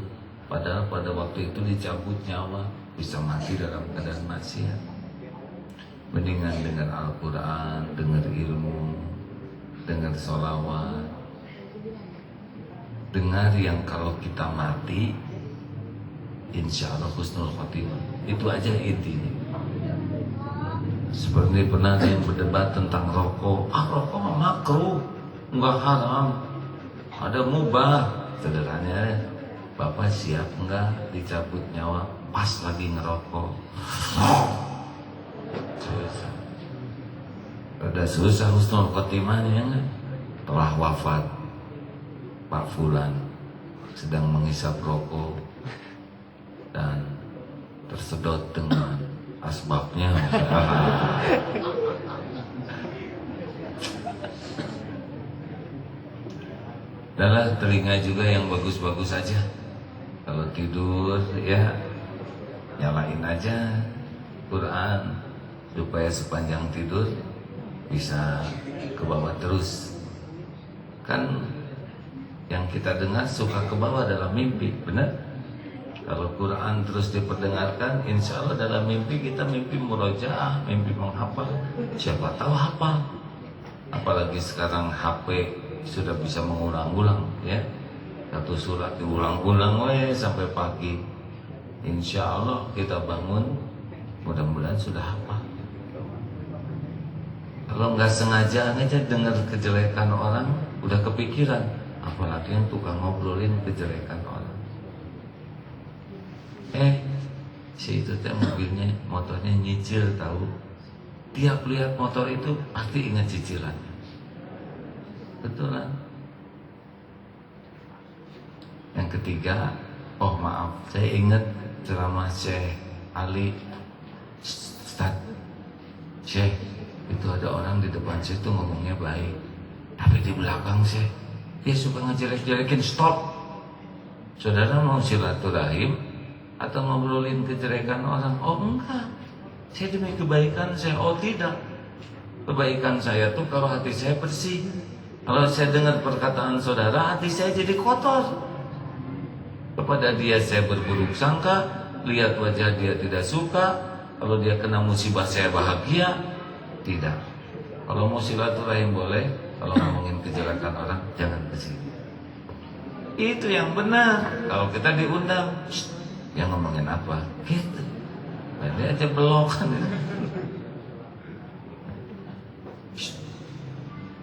padahal pada waktu itu dicabut nyawa, bisa mati dalam keadaan maksiat. Mendingan dengar Al-Quran, dengar ilmu, dengar sholawat, dengar yang kalau kita mati insya Allah husnul khotimah. Itu aja intinya. Seperti pernah ada yang berdebat tentang rokok. Rokok mah makruh, enggak haram, ada mubah. Sederhananya, Bapak siap enggak dicabut nyawa pas lagi ngerokok? Susah. Ada susah husnul khotimahnya kan? Telah wafat Pak Fulan sedang menghisap rokok dan tersedot dengan asbabnya. Adalah telinga juga yang bagus-bagus aja. Kalau tidur ya nyalain aja Quran supaya sepanjang tidur bisa ke bawah terus. Kan yang kita dengar suka ke bawah dalam mimpi, benar? Kalau Quran terus diperdengarkan, insya Allah dalam mimpi kita mimpi murojaah, mimpi menghafal. Siapa tahu hafal. Apalagi sekarang HP sudah bisa mengulang-ulang, ya. Satu surat diulang-ulang sampai pagi. Insya Allah kita bangun, mudah-mudahan sudah hafal. Kalau nggak sengaja aja dengar kejelekan orang, udah kepikiran. Apalagi yang tukang ngobrolin kejelekan orang. Si itu teh mobilnya, motornya nyicil tahu. Tiap lihat motor itu pasti ingat cicilan. Betul kan? Yang ketiga, oh maaf, saya ingat ceramah Syekh Ali. Ustaz, Syekh, itu ada orang di depan saya tuh ngomongnya baik, tapi di belakang saya dia suka ngejelek-jelekin. Stop. Saudara mau silaturahim atau ngobrolin kejelekan orang? Oh enggak, saya demi kebaikan saya. Oh tidak, kebaikan saya tuh kalau hati saya bersih. Kalau saya dengar perkataan saudara, hati saya jadi kotor. Kepada dia saya berburuk sangka, lihat wajah dia tidak suka. Kalau dia kena musibah saya bahagia. Tidak. Kalau mau silaturahim boleh, kalau ngomongin kejelekan orang jangan ke sini. Itu yang benar. Kalau kita diundang, yang ngomongin apa? Gitu. Nah, dia aja belok kan.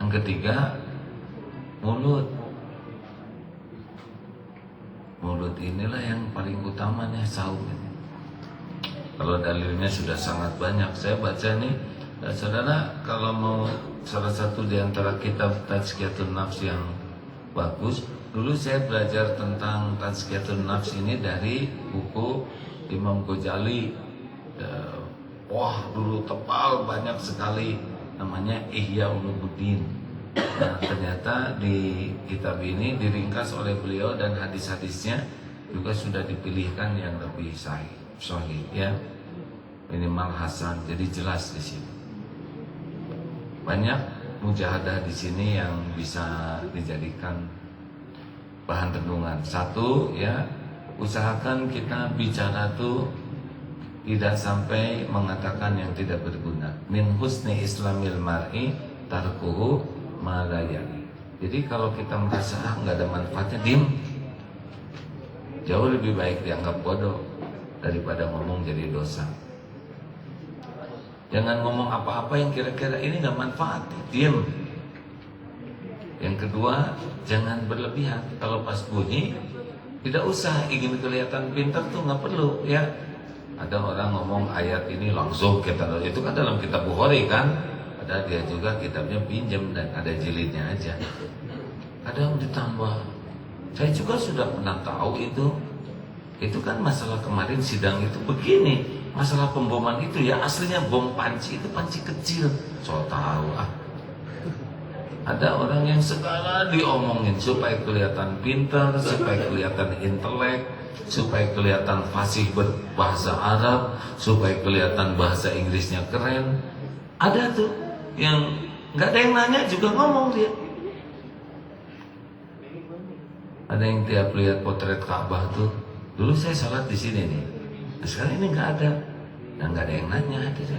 Yang ketiga, mulut. Mulut inilah yang paling utamanya saum. Kalau dalilnya sudah sangat banyak, saya baca nih, saudara, kalau mau salah satu di antara kitab Tazkiyatun Nafs yang bagus, dulu saya belajar tentang Tazkiyatun Nafs ini dari buku Imam Ghazali. Wah, dulu tebal banyak sekali, namanya Ihya Ulumuddin. Nah, ternyata di kitab ini diringkas oleh beliau dan hadis-hadisnya juga sudah dipilihkan yang lebih sahih ya, minimal hasan, jadi jelas di sini. Banyak mujahadah di sini yang bisa dijadikan bahan renungan. Satu ya, usahakan kita bicara tuh tidak sampai mengatakan yang tidak berguna. Min husni islamil mar'i tarkuhu malayani. Jadi kalau kita merasa nggak ada manfaatnya, diem. Jauh lebih baik dianggap bodoh daripada ngomong jadi dosa. Jangan ngomong apa-apa yang kira-kira ini nggak manfaat, diem. Yang kedua, jangan berlebihan. Kalau pas bunyi, tidak usah ingin kelihatan pintar tuh nggak perlu ya. Ada orang ngomong ayat ini langsung kita, itu kan dalam kitab Bukhari kan. Ada dia juga kitabnya pinjam dan ada jilidnya aja. Ada yang ditambah. Saya juga sudah pernah tahu itu. Itu kan masalah kemarin sidang itu begini. Masalah pemboman itu ya aslinya bom panci, itu panci kecil. So tahu ah. Ada orang yang segala diomongin supaya kelihatan pintar, supaya kelihatan intelek, supaya kelihatan fasih berbahasa Arab, supaya kelihatan bahasa Inggrisnya keren. Ada tuh yang nggak ada yang nanya juga ngomong dia. Ada yang tiap lihat potret Ka'bah tuh, dulu saya salat di sini nih, nah, sekarang ini nggak ada, dan nggak ada yang nanya gitu.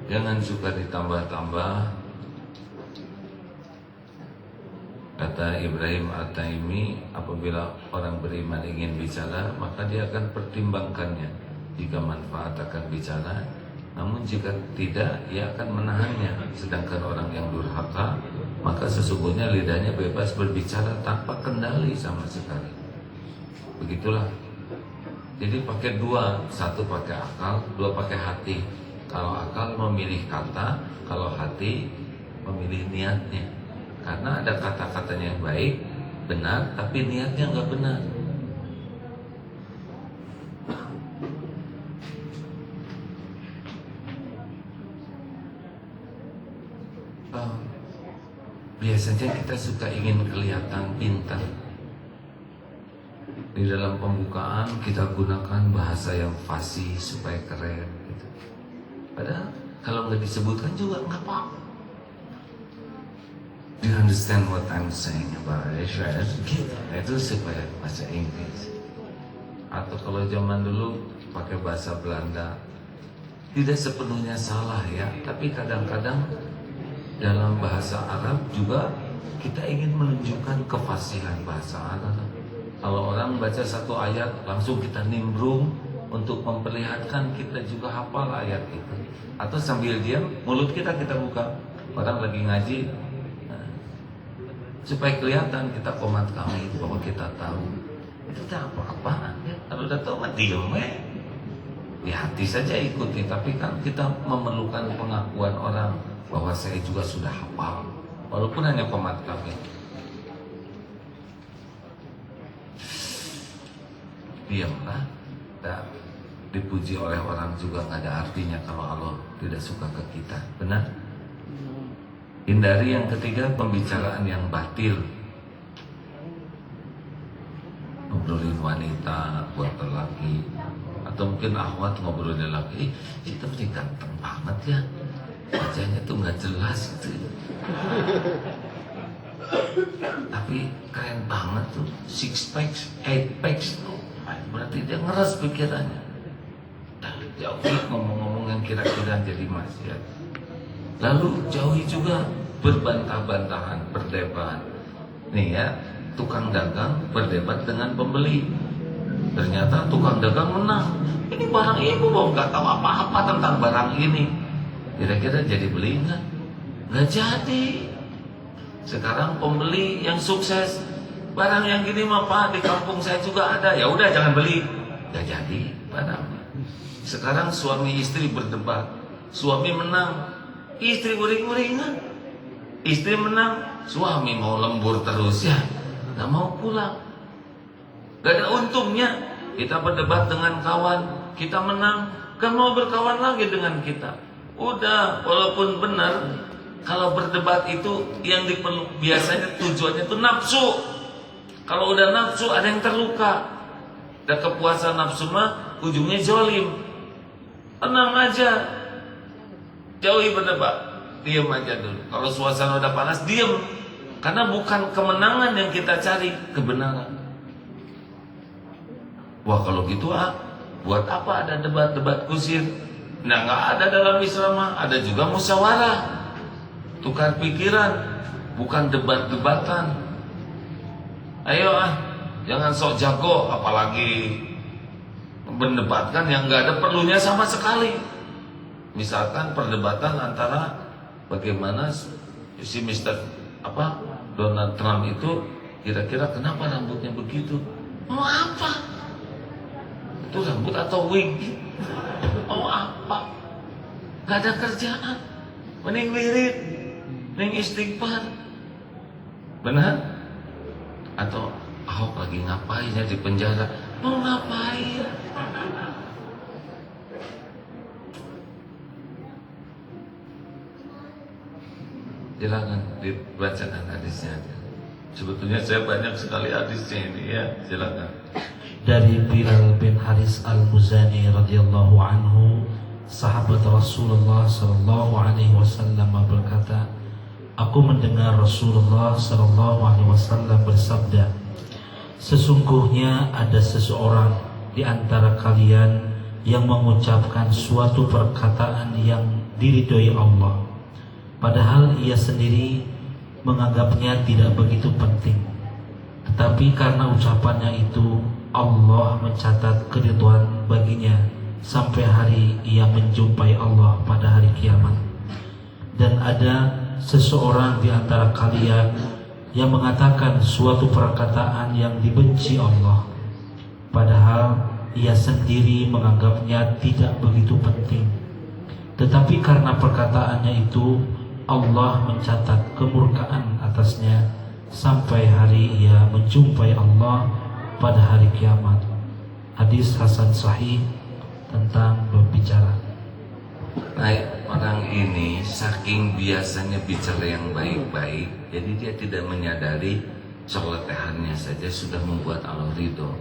Jangan suka ditambah-tambah. Kata Ibrahim At-Taimi, apabila orang beriman ingin bicara, maka dia akan pertimbangkannya. Jika manfaat akan bicara, namun jika tidak, ia akan menahannya. Sedangkan orang yang durhaka, maka sesungguhnya lidahnya bebas berbicara tanpa kendali sama sekali. Begitulah. Jadi pakai dua, satu pakai akal, dua pakai hati. Kalau akal memilih kata, kalau hati memilih niatnya. Karena ada kata-katanya yang baik, benar, tapi niatnya nggak benar. Biasanya kita suka ingin kelihatan pintar. Di dalam pembukaan kita gunakan bahasa yang fasih supaya keren gitu. Padahal kalau nggak disebutkan juga nggak apa-apa. Do you understand what I'm saying about it? Gitu. Itu supaya bahasa Inggris. Atau kalau zaman dulu pakai bahasa Belanda, tidak sepenuhnya salah ya, tapi kadang-kadang dalam bahasa Arab juga kita ingin menunjukkan kefasihan bahasa Arab. Kalau orang baca satu ayat langsung kita nimbrung untuk memperlihatkan kita juga hafal ayat itu. Atau sambil diam mulut kita buka. Orang lagi ngaji, supaya kelihatan kita komat kami bahwa kita tahu. Itu tak apa-apaan ya. Kalau udah tahu mah diem di hati saja ikuti. Tapi kan kita memerlukan pengakuan orang bahwa saya juga sudah hafal, walaupun hanya qomat kafir. Diamlah, dan dipuji oleh orang juga nggak ada artinya kalau Allah tidak suka ke kita. Benar? Hindari yang ketiga, pembicaraan yang batil. Ngobrolin wanita buat lelaki, atau mungkin akhwat ngobrolin lelaki, kita punya ganteng banget ya, wajahnya tuh nggak jelas gitu, tapi keren banget tuh, 6 packs, 8 packs, berarti dia ngeras pikirannya. Jauhi ngomong-ngomong yang kira-kira jadi maksiat. Lalu jauhi juga berbantah-bantahan, berdebat. Nih ya, tukang dagang berdebat dengan pembeli. Ternyata tukang dagang menang. Ini barang ibu, Bang, nggak tahu apa-apa tentang barang ini. Kira-kira jadi beli nggak? Nggak jadi. Sekarang pembeli yang sukses, barang yang gini mah Pak, di kampung saya juga ada. Ya udah jangan beli. Nggak jadi barangnya. Sekarang suami istri berdebat, suami menang, istri uring-uringan. Istri menang, suami mau lembur terus ya, nggak mau pulang. Gak ada untungnya. Kita berdebat dengan kawan, kita menang, kan mau berkawan lagi dengan kita. Udah, walaupun benar, kalau berdebat itu yang diperlu biasanya tujuannya itu nafsu. Kalau udah nafsu ada yang terluka. Dan kepuasan nafsu mah ujungnya zolim. Tenang aja, jauhi berdebat, diam aja dulu. Kalau suasana udah panas, diam. Karena bukan kemenangan yang kita cari, kebenaran. Wah kalau gitu buat apa ada debat-debat kusir? Nah nggak ada dalam Islam, ada juga musyawarah, tukar pikiran, bukan debat-debatan. Ayo jangan sok jago, apalagi mendebatkan yang nggak ada perlunya sama sekali. Misalkan perdebatan antara bagaimana si Donald Trump itu kira-kira kenapa rambutnya begitu? Mau apa? Itu rambut atau wig? Mau apa? Gak ada kerjaan. Mending wirid, mending istighfar. Benar? Atau Ahok lagi ngapain ya di penjara? Mau ngapain? Silakan dibacakan hadisnya. Sebetulnya saya banyak sekali hadisnya ini ya. Silakan. Dari Bilal bin Haris al-Muzani radhiyallahu anhu, sahabat Rasulullah sallallahu alaihi wasallam berkata, aku mendengar Rasulullah sallallahu alaihi wasallam bersabda, sesungguhnya ada seseorang di antara kalian yang mengucapkan suatu perkataan yang diridhoi Allah, padahal ia sendiri menganggapnya tidak begitu penting, tetapi karena ucapannya itu Allah mencatat keridhaan baginya sampai hari ia menjumpai Allah pada hari kiamat. Dan ada seseorang di antara kalian yang mengatakan suatu perkataan yang dibenci Allah, padahal ia sendiri menganggapnya tidak begitu penting, tetapi karena perkataannya itu Allah mencatat kemurkaan atasnya sampai hari ia menjumpai Allah pada hari kiamat. Hadis hasan sahih tentang berbicara. Nah, orang ini saking biasanya bicara yang baik-baik, jadi dia tidak menyadari celotehannya saja sudah membuat Allah ridho.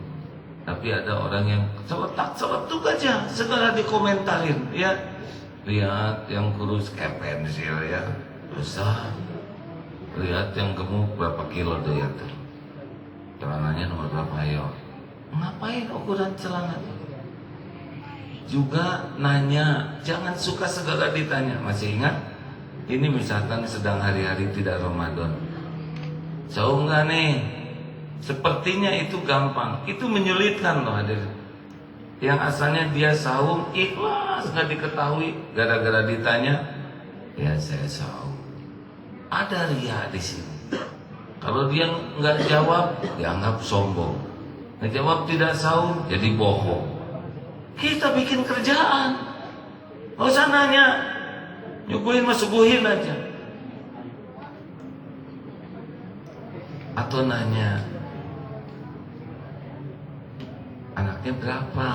Tapi ada orang yang celetuk aja, segala dikomentarin, ya. Lihat yang kurus kayak pensil ya, besar. Lihat yang gemuk berapa kilo dia tuh. Celananya nomor berapa, ayo. Ngapain ukuran celana? Juga nanya, jangan suka segala ditanya. Masih ingat? Ini misalkan sedang hari-hari tidak Ramadan, jauh nggak nih? Sepertinya itu gampang, itu menyulitkan loh hadir. Yang asalnya dia saum ikhlas nggak diketahui, gara-gara ditanya, ya saya saum. Ada ria di sini. Kalau dia nggak jawab, dianggap sombong. Ngejawab tidak saum, jadi bohong. Kita bikin kerjaan, nggak usah nanya. Nyuguhin mah suguhin aja. Atau nanya, anaknya berapa?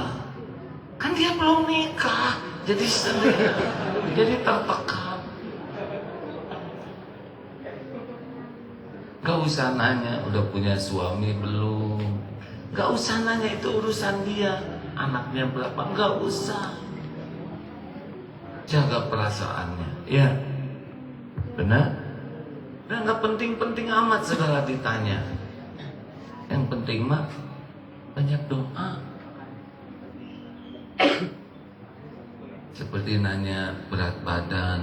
Kan dia belum nikah, jadi sedih, jadi tertekan. Gak usah nanya udah punya suami belum. Gak usah nanya, itu urusan dia. Anaknya berapa, gak usah. Jaga perasaannya, ya. Benar? Dan gak penting-penting amat segala ditanya. Yang penting mah banyak doa. Seperti nanya berat badan,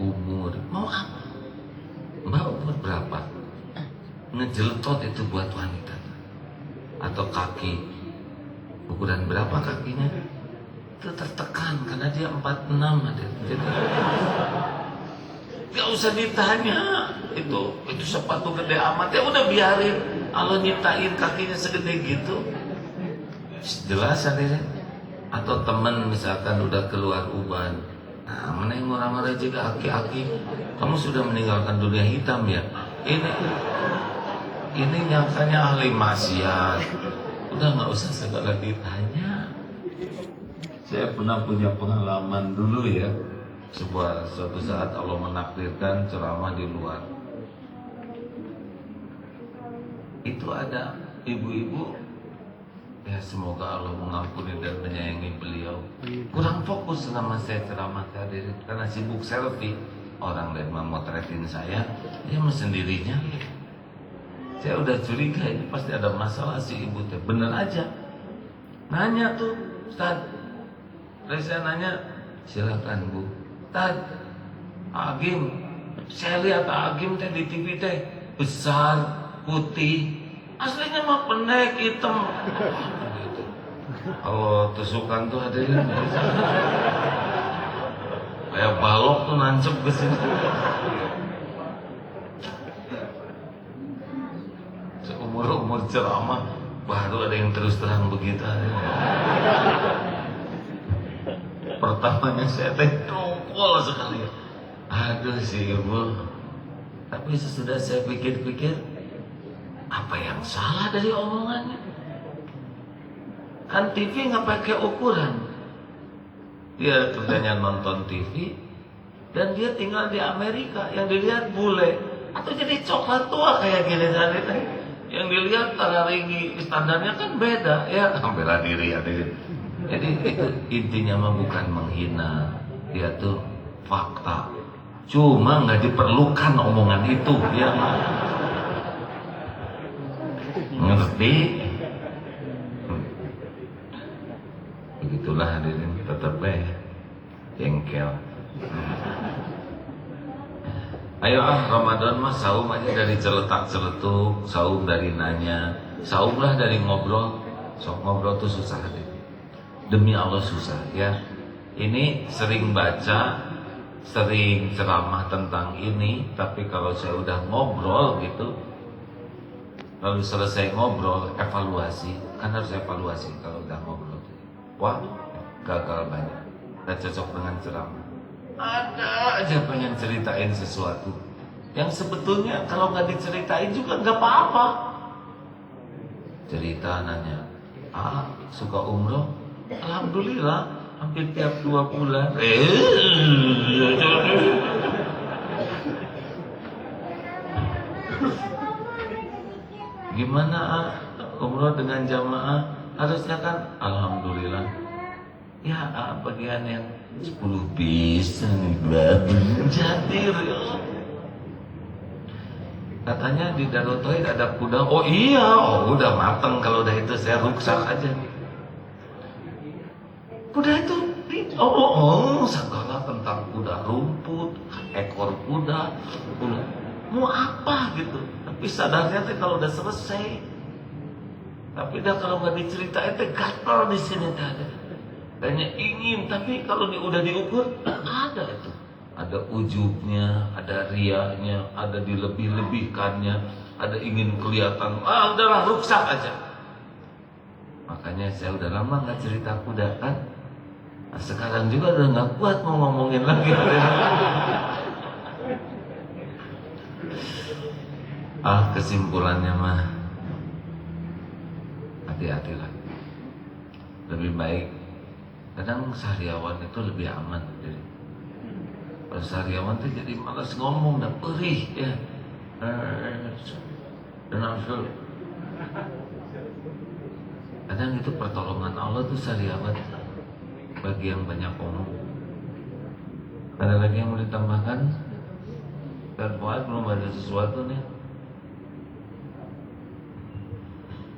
umur, mau apa? Mbak umur berapa? Ngejeletot itu buat wanita. Atau kaki, ukuran berapa kakinya? Itu tertekan karena dia 46 ada. Jadi gak usah ditanya. Itu sepatu gede amat, ya udah biarin. Allah nyiptain kakinya segede gitu. Jelas hadirin. Atau teman misalkan udah keluar uban, nah mana yang orang-orang juga aki-aki, kamu sudah meninggalkan dunia hitam ya. Ini nyangkanya ahli maksiat. Udah nggak usah segala ditanya. Saya pernah punya pengalaman dulu ya. Suatu saat Allah menakdirkan ceramah di luar. Itu ada ibu-ibu, ya semoga Allah mengampuni dan menyayangi beliau. Kurang fokus sama saya ceramah tadi karena sibuk selfie. Orang lain memotretin saya, dia mah sendirinya. Saya udah curiga ini pasti ada masalah si ibu teh. Bener aja. Nanya tuh, Ustaz. Terus saya nanya, silakan Bu. Ustaz, Agim, saya lihat Agim teh di TV teh besar, putih. Aslinya mah pendek, hitam. Kalau tusukan tuh hadirin kayak balok tuh nancep ke sini. Seumur-umur ceramah baru ada yang terus terang begitu. Pertamanya saya teh dongkol sekali. Aduh si ibu. Tapi sesudah saya pikir-pikir, apa yang salah dari omongannya? Kan TV nggak pakai ukuran. Dia kerjanya nonton TV dan dia tinggal di Amerika. Yang dilihat bule atau jadi coklat tua kayak gini tadi. Yang dilihat tinggi standarnya kan beda ya. Bela diri ya. Jadi itu intinya mah bukan menghina. Dia tuh fakta. Cuma nggak diperlukan omongan itu ya. Ngerti? Begitulah hadirin, tetap jengkel. Ayo Ramadan mah saum aja dari celetak-celetuk, saum dari nanya, saumlah dari ngobrol. Sok ngobrol tuh susah hadirin. Demi Allah susah ya. Ini sering baca, sering ceramah tentang ini, tapi kalau saya udah ngobrol gitu, lalu selesai ngobrol, evaluasi. Kan harus evaluasi kalau udah ngobrol. Wah, gagal banyak. Gak cocok dengan ceramah. Ada aja pengen ceritain sesuatu yang sebetulnya kalau nggak diceritain juga nggak apa-apa. Cerita nanya, suka umroh? Alhamdulillah, hampir tiap 2 bulan. Gimana umroh dengan jamaah? Harusnya kan alhamdulillah. Ya bagian yang 10 bis jadir. Katanya di Darutoid ada kuda. Oh iya, udah mateng kalau udah itu saya ruksak aja. Kuda itu segala tentang kuda, rumput, ekor kuda. Mau apa gitu. Tapi sadarnya tuh kalau udah selesai. Tapi dah kalau nggak diceritain teh gatal di sini tadi. Kayaknya ingin, tapi kalau udah diukur ada itu. Ada ujubnya, ada riaknya, ada dilebih-lebihkannya, ada ingin kelihatan. Udahlah ruksak aja. Makanya saya udah lama nggak cerita kuda kan. Nah, sekarang juga udah nggak kuat mau ngomongin lagi. Kesimpulannya mah hati-hatilah. Lebih baik kadang sehariawan itu lebih aman. Jadi sehariawan itu jadi malas ngomong dan perih ya. Dan langsung kadang itu pertolongan Allah tuh sehariawan bagi yang banyak ngomong. Ada lagi yang mau ditambahkan? Dan Fuad belum ada sesuatu nih.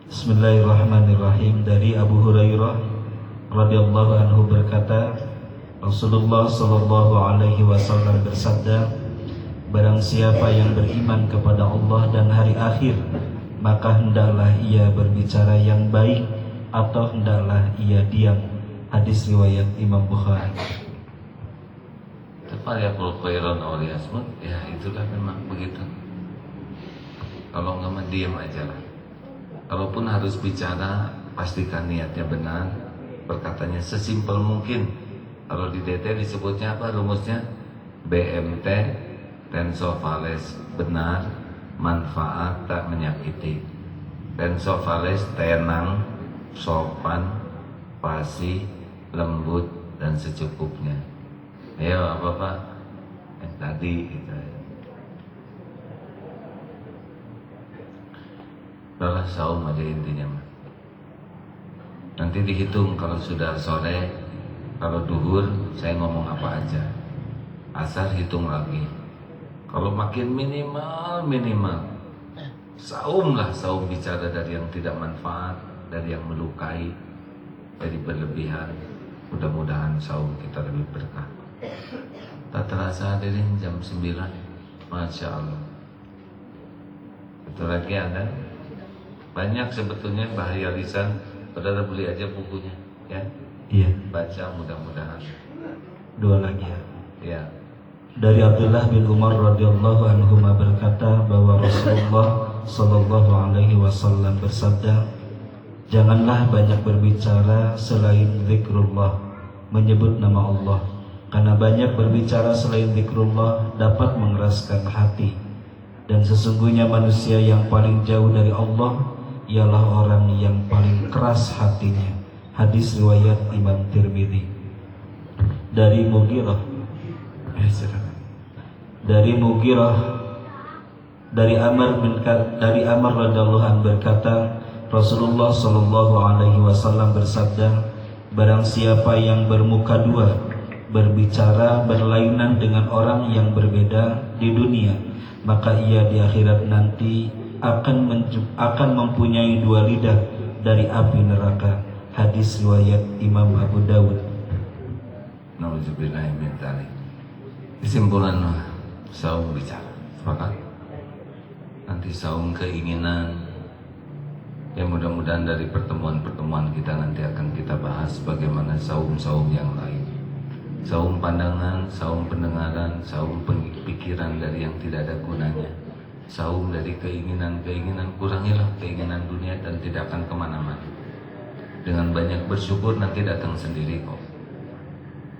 Bismillahirrahmanirrahim. Dari Abu Hurairah radhiyallahu anhu berkata, Rasulullah sallallahu alaihi wasallam bersabda, barang siapa yang beriman kepada Allah dan hari akhir, maka hendaklah ia berbicara yang baik atau hendaklah ia diam. Hadis riwayat Imam Bukhari. Tafariqul khairan aw liyasmut, ya itulah memang begitu. Kalau nggak mendiam aja lah. Kalaupun harus bicara, pastikan niatnya benar, perkataannya sesimpel mungkin. Kalau di DT disebutnya apa rumusnya? BMT, tensofales, benar, manfaat, tak menyakiti. Tensofales, tenang, sopan, fasih, lembut, dan secukupnya. Ayo apa Pak? Tadi gitu. Udah saum aja intinya. Nanti dihitung kalau sudah sore, kalau duhur saya ngomong apa aja. Asar hitung lagi. Kalau makin minimal, saum bicara dari yang tidak manfaat, dari yang melukai, dari berlebihan. Mudah-mudahan saum kita lebih berkah. Tak terasa hadirin jam 9. Masya Allah. Itu lagi ada. Banyak sebetulnya bahaya lisan. Saudara beli aja bukunya, ya. Iya. Baca mudah-mudahan. Dua lagi ya. Ya. Dari Abdullah bin Umar radhiyallahu anhu berkata bahwa Rasulullah sallallahu alaihi wasallam bersabda, janganlah banyak berbicara selain zikrullah, menyebut nama Allah, karena banyak berbicara selain zikrullah dapat mengeraskan hati, dan sesungguhnya manusia yang paling jauh dari Allah ialah orang yang paling keras hatinya. Hadis riwayat Imam Tirmidzi. Dari Mughirah dari Amr radhiyallahu anhu berkata, Rasulullah sallallahu alaihi wasallam bersabda, barang siapa yang bermuka dua, berbicara berlainan dengan orang yang berbeda di dunia, maka ia di akhirat nanti akan mempunyai dua lidah dari api neraka. Hadis riwayat Imam Abu Dawud. Nauzubillahi min dzalik. Kesimpulan saum bicara. Sepakat? Nanti saum keinginan. Ya mudah-mudahan dari pertemuan-pertemuan kita nanti akan kita bahas bagaimana saum-saum yang lain. Saum pandangan, saum pendengaran, saum pikiran dari yang tidak ada gunanya. Saum dari keinginan-keinginan, kurangilah keinginan dunia dan tidak akan kemana-mana. Dengan banyak bersyukur nanti datang sendiri kok.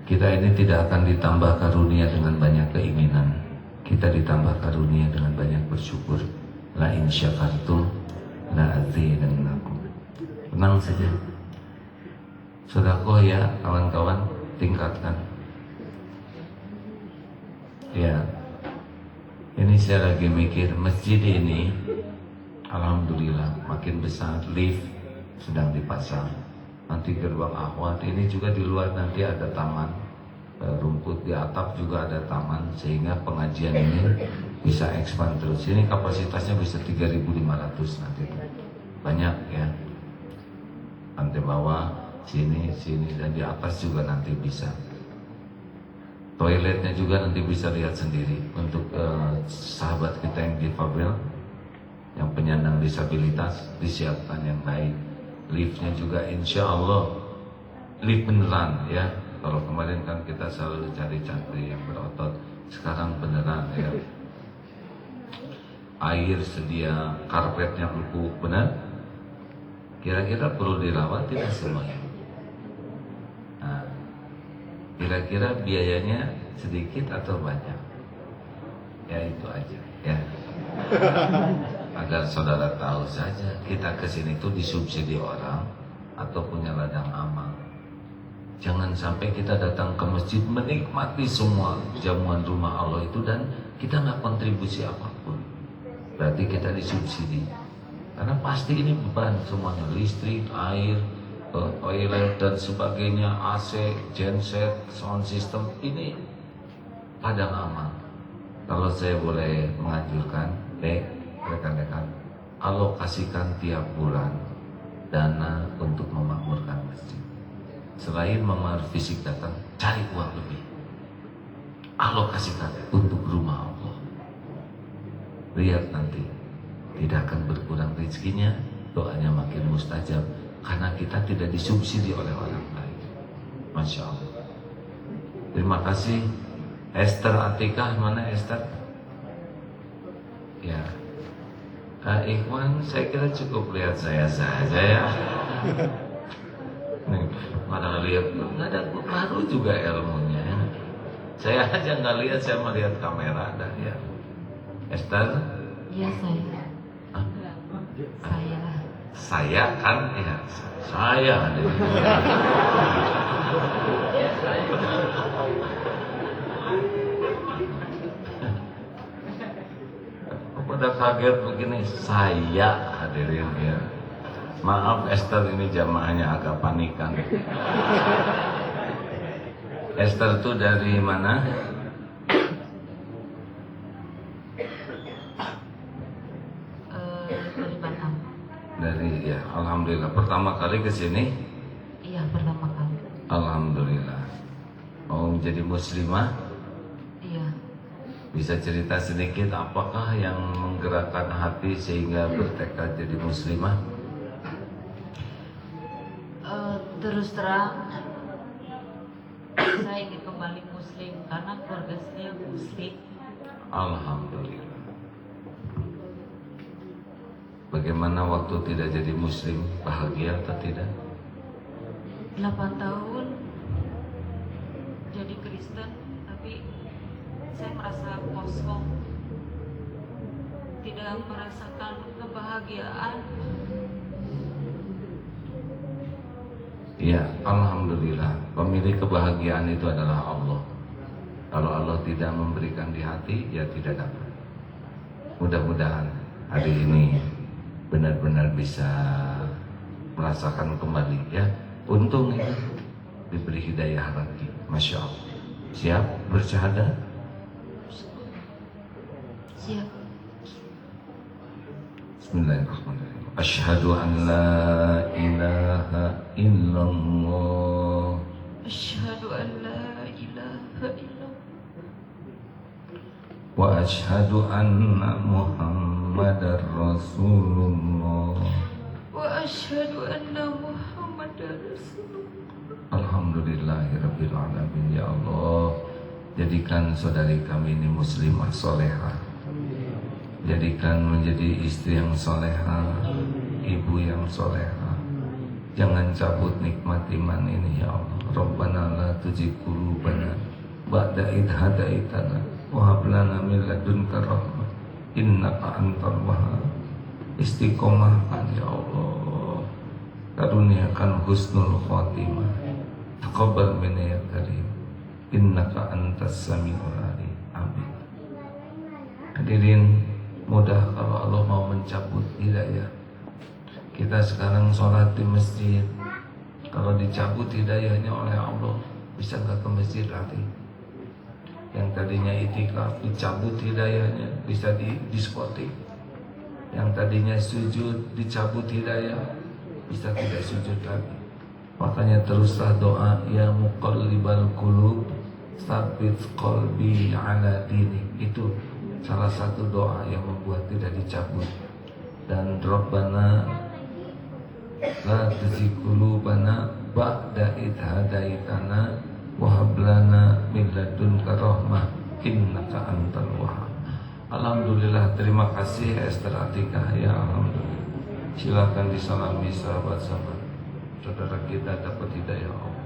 Kita ini tidak akan ditambah karunia dengan banyak keinginan. Kita ditambah karunia dengan banyak bersyukur. La in syakartum la azidannakum. Tenang saja. Sedekah ya kawan-kawan, tingkatkan. Ya. Ini saya lagi mikir masjid ini alhamdulillah makin besar, lift sedang dipasang. Nanti gerbang akhwat ini juga di luar nanti ada taman rumput, di atap juga ada taman, sehingga pengajian ini bisa expand terus. Ini kapasitasnya bisa 3.500 nanti. Banyak ya. Lantai bawah, sini dan di atas juga nanti bisa. Toiletnya juga nanti bisa lihat sendiri untuk sahabat kita yang difabel, yang penyandang disabilitas, disiapkan yang baik. Liftnya juga insya Allah lift beneran ya. Kalau kemarin kan kita selalu cari-cari yang berotot, sekarang beneran ya. Air sedia, karpetnya empuk, benar? Kira-kira perlu dirawat tidak semuanya? Nah, Kira-kira biayanya sedikit atau banyak? Ya itu aja ya. Agar saudara tahu saja, kita kesini tuh disubsidi orang atau punya ladang amal. Jangan sampai kita datang ke masjid menikmati semua jamuan rumah Allah itu dan kita nggak kontribusi apapun. Berarti kita disubsidi. Karena pasti ini beban semuanya, listrik, air, toilet dan sebagainya, AC, genset, sound system, ini ladang amal. Kalau saya boleh menganjurkan, rekan-rekan, alokasikan tiap bulan dana untuk memakmurkan masjid. Selain memar fisik datang, cari uang lebih, alokasikan untuk rumah Allah. Lihat nanti tidak akan berkurang rezekinya, doanya makin mustajab karena kita tidak disubsidi oleh orang lain. Masya Allah. Terima kasih. Esther Atikah, mana Esther? Ya, Ikhwan, saya kira cukup lihat saya saja ya. Nih, mana lihat nggak ada baru juga ilmunya. Saya aja nggak lihat, saya melihat kamera dah ya. Esther? Iya saya. Hah? Saya. Saya kan ya, saya. Pada kaget begini, saya hadirin ya. Maaf Esther, ini jamaahnya agak panikan. Esther itu dari mana? Dari Batam. Dari ya, alhamdulillah. Pertama kali ke sini? Iya, pertama kali. Alhamdulillah. Mau jadi muslimah? Iya. Bisa cerita sedikit apakah yang menggerakkan hati sehingga bertekad jadi muslimah? Terus terang, saya ingin kembali muslim karena keluarga saya muslim. Alhamdulillah. Bagaimana waktu tidak jadi muslim? Bahagia atau tidak? 8 tahun jadi Kristen, tapi saya merasa kosong, tidak merasakan kebahagiaan. Ya, alhamdulillah. Pemilik kebahagiaan itu adalah Allah. Kalau Allah tidak memberikan di hati, ya tidak dapat. Mudah-mudahan hari ini benar-benar bisa merasakan kembali ya. Untung itu diberi hidayah lagi. Masya Allah. Siap bersyahadat? Siap. Bismillahirrahmanirrahim. Asyhadu an la ilaha illallah. Asyhadu an la ilaha illallah. Wa asyhadu anna Muhammadar Rasulullah. Wa asyhadu anna Muhammadar Rasulullah. Alhamdulillahirabbil alamin. Ya Allah, jadikan saudari kami ini muslimah solehah. Jadikan menjadi istri yang solehah, ibu yang solehah. Jangan cabut nikmat iman ini ya Allah. Rabbana la tuzigh qulubana ba'da idh hadaitana wa hab lana min ladunka rahmah innaka antal wahhab. Istiqomahkan ya Allah. Karuniakan husnul khotimah. Taqabbal minna ya karim. Innaka antas samiul alim. Amin. Hadirin, mudah kalau Allah mau mencabut hidayah. Kita sekarang sholat di masjid, kalau dicabut hidayahnya oleh Allah, bisa nggak ke masjid lagi? Yang tadinya itikaf dicabut hidayahnya, bisa di diskotik. Yang tadinya sujud dicabut hidayah, bisa tidak sujud lagi. Makanya teruslah doa, ya muqallibal qulub tsabbit qalbi ala dinik. Itu salah satu doa yang membuat tidak dicabut. Dan Rabbana la tuzigh qulubana ba'da idh hadaitana wa hab lana min ladunka rahmah innaka antal wahhab. Alhamdulillah, terima kasih Esther Atikah ya. Alhamdulillah. Silakan disalami sahabat-sahabat. Saudara kita dapat hidayah Allah.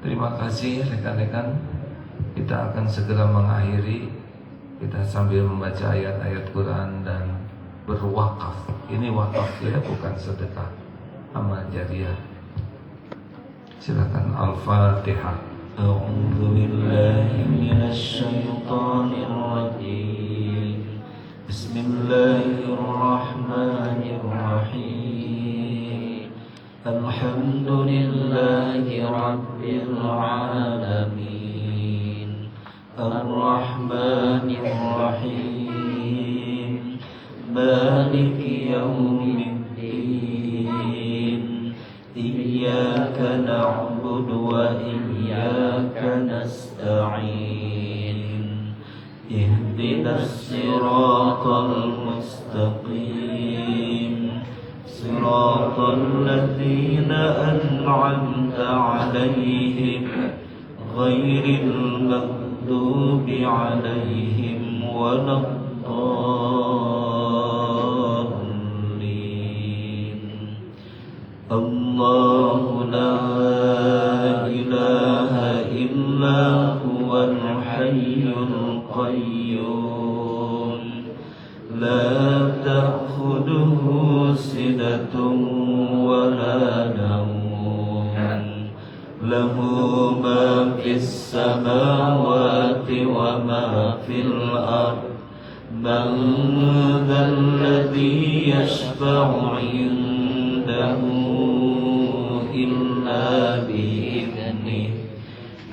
Terima kasih rekan-rekan. Kita akan segera mengakhiri. Kita sambil membaca ayat-ayat Quran dan berwakaf. Ini wakaf ya, bukan sedekah, amal jariah. Silakan Al-Fatihah. A'udzu billahi minasy syaithanir rajim. Bismillahirrahmanirrahim. Alhamdulillahi rabbil alamin. Ar-Rahmanir Rahim. Maliki yaumiddin. Iyyaka na'budu wa iyyaka nasta'in. Ihdinas siratal mustaqim. Siratal ladzina an'amta 'alaihim ghairil maghdubi 'alaihim waladdallin. Allahu la ilaha illa huwal hayyul qayyum. La ta'khudhuhu sinatun wa la nawm. Lahu ma fis samawati wa ma fil ardh. Man dhal ladzi yashfa'u 'indahu illa bi'idhnihi.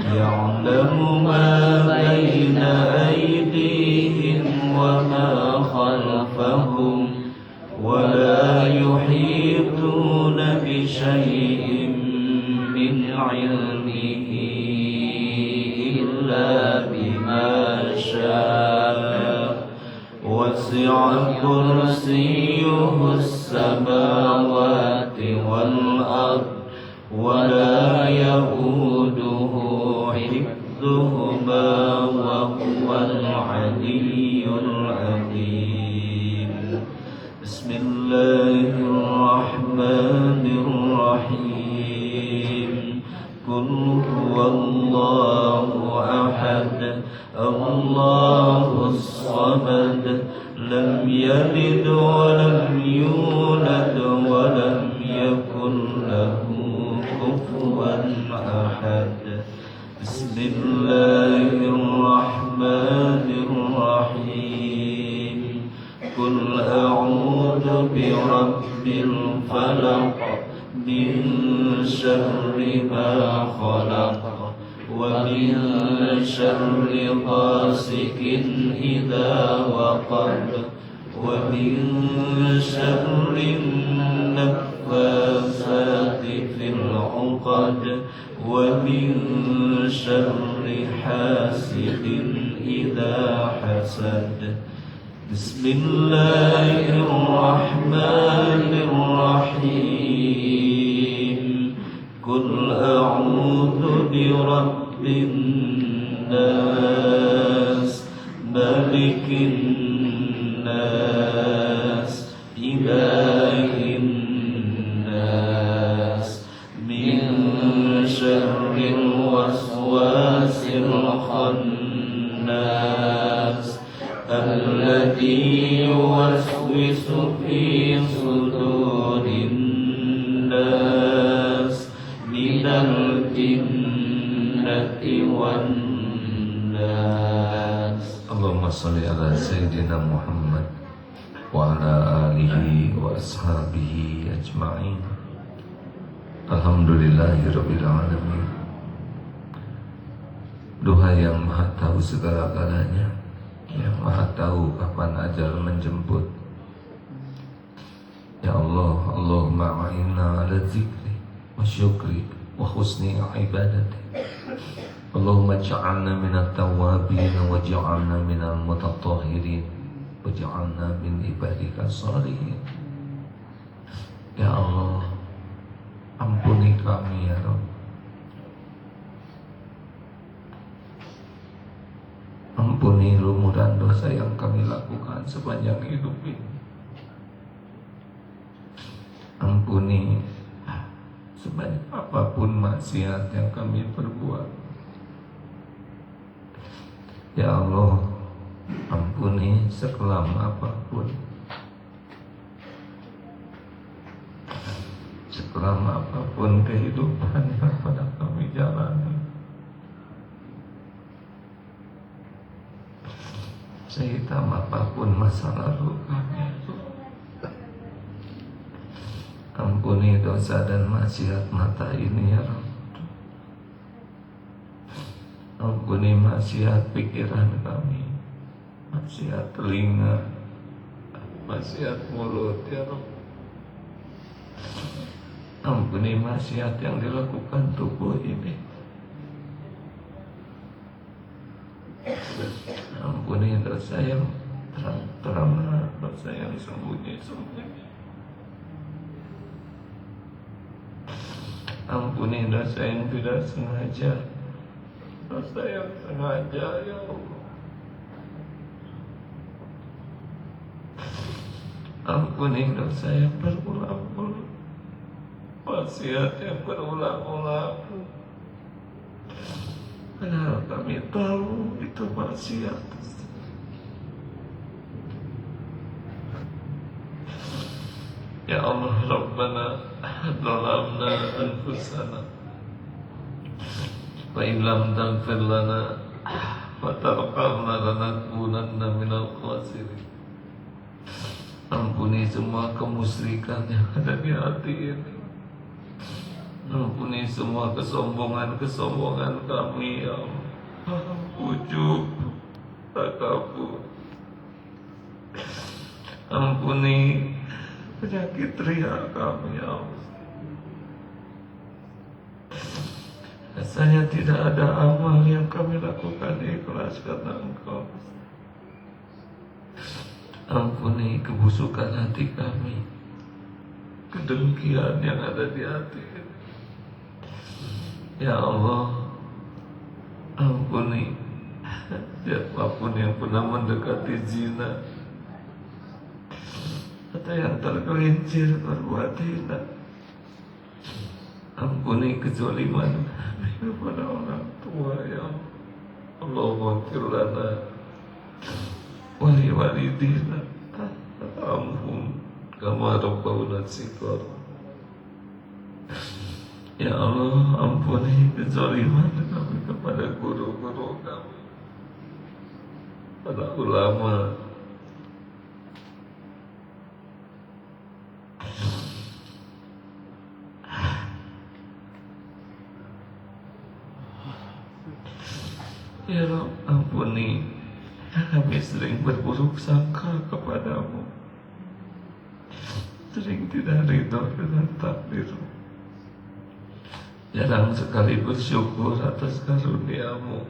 Ya'lamu ma bayna aydihim wa ma khalfahum. Wa la yuhituna bi syai'in min 'ilmihi illa bima syaa. Wasi'a kursiyyuhu as-samawati wal ardh. Wa la ya'uduhu hifdhuhuma wa huwal 'aliyyul 'azim. Bismillahirrahmanirrahim. Qul huwallahu ahad. Allahus samad. Lam yalid wa lam yulad wa lam yakul lahu kufuwan ahad. Bismillahirrahmanirrahim. Qul a'udzu birabbil falaq. Min syarri ma khalaq. Wa min syarri ghasikin idza waqab. Wa min syarri naffasati fil 'uqad. Wa min syarri hasidin idza hasad. Bismillahirrahmanirrahim. Qul a'udzu birabbin nas. Malikin nas. Ilahin nas. Min syarril waswasil khannas. Alladzi yuwaswisu fi sudurin nas. Minal jinnati wan nas. Allahumma salli ala Sayyidina Muhammad wa ala alihi wa ashabihi ajma'in. Alhamdulillahirabbil alamin. Duha yang maha tahu segala-galanya, yang maha tahu kapan ajal menjemput. Ya Allah, Allahumma a'inna ala dzikri wa syukri wa husni ibadati. Allahumma ja'alna minat tawabin wa ja'alna minal mutatahhirin wa ja'alna min ibadika shalihin. Ya Allah, ampuni kami ya Rabb. Ampuni lumuran dosa yang kami lakukan sepanjang hidup ini. Ampuni sebanyak apapun maksiat yang kami perbuat. Ya Allah, ampuni sekelam apapun, sekelam apapun kehidupan yang pada kami jalani, sehitam apapun masa lalu kami. Ampuni dosa dan maksiat mata ini ya Rabb. Ampuni maksiat pikiran kami, maksiat telinga, maksiat mulut ya Rabb. Ampuni maksiat yang dilakukan tubuh ini. Ampuni dosa yang terang-terang, dosa yang sembunyi-sembunyi. Ampuni dosa yang tidak sengaja, dosa yang sengaja ya Allah. Ampuni dosa yang berulang-ulang, maksiat yang berulang-ulang. Padahal kami tahu itu maksiat. Ya Allah, Rabbana zalamna anfusana wa in lam taghfir lana wa tarhamna lanakunanna minal khasirin. Ampuni semua kemusyrikan yang ada di hati ini. Ampuni semua kesombongan kami ya Allah. Ujub, takabur. Ampuni penyakit ria kami ya Allah. Rasanya tidak ada amal yang kami lakukan ikhlas karena Engkau. Ampuni kebusukan hati kami, kedengkian yang ada di hati. Ya Allah, ampuni siapapun yang pernah mendekati zina atau yang tergelincir berbuat hina. Ampuni kezaliman kami kepada orang tua ya Allah. Maghfir lana wa li walidina warhamhum kama rabbawna shighara. Ya Allah, ampuni kezaliman kami kepada guru-guru kami, para ulama. Ya Rabb, ampuni kami sering berburuk sangka kepadamu, sering tidak ridho dengan takdir, jarang sekali bersyukur atas karunia-Mu.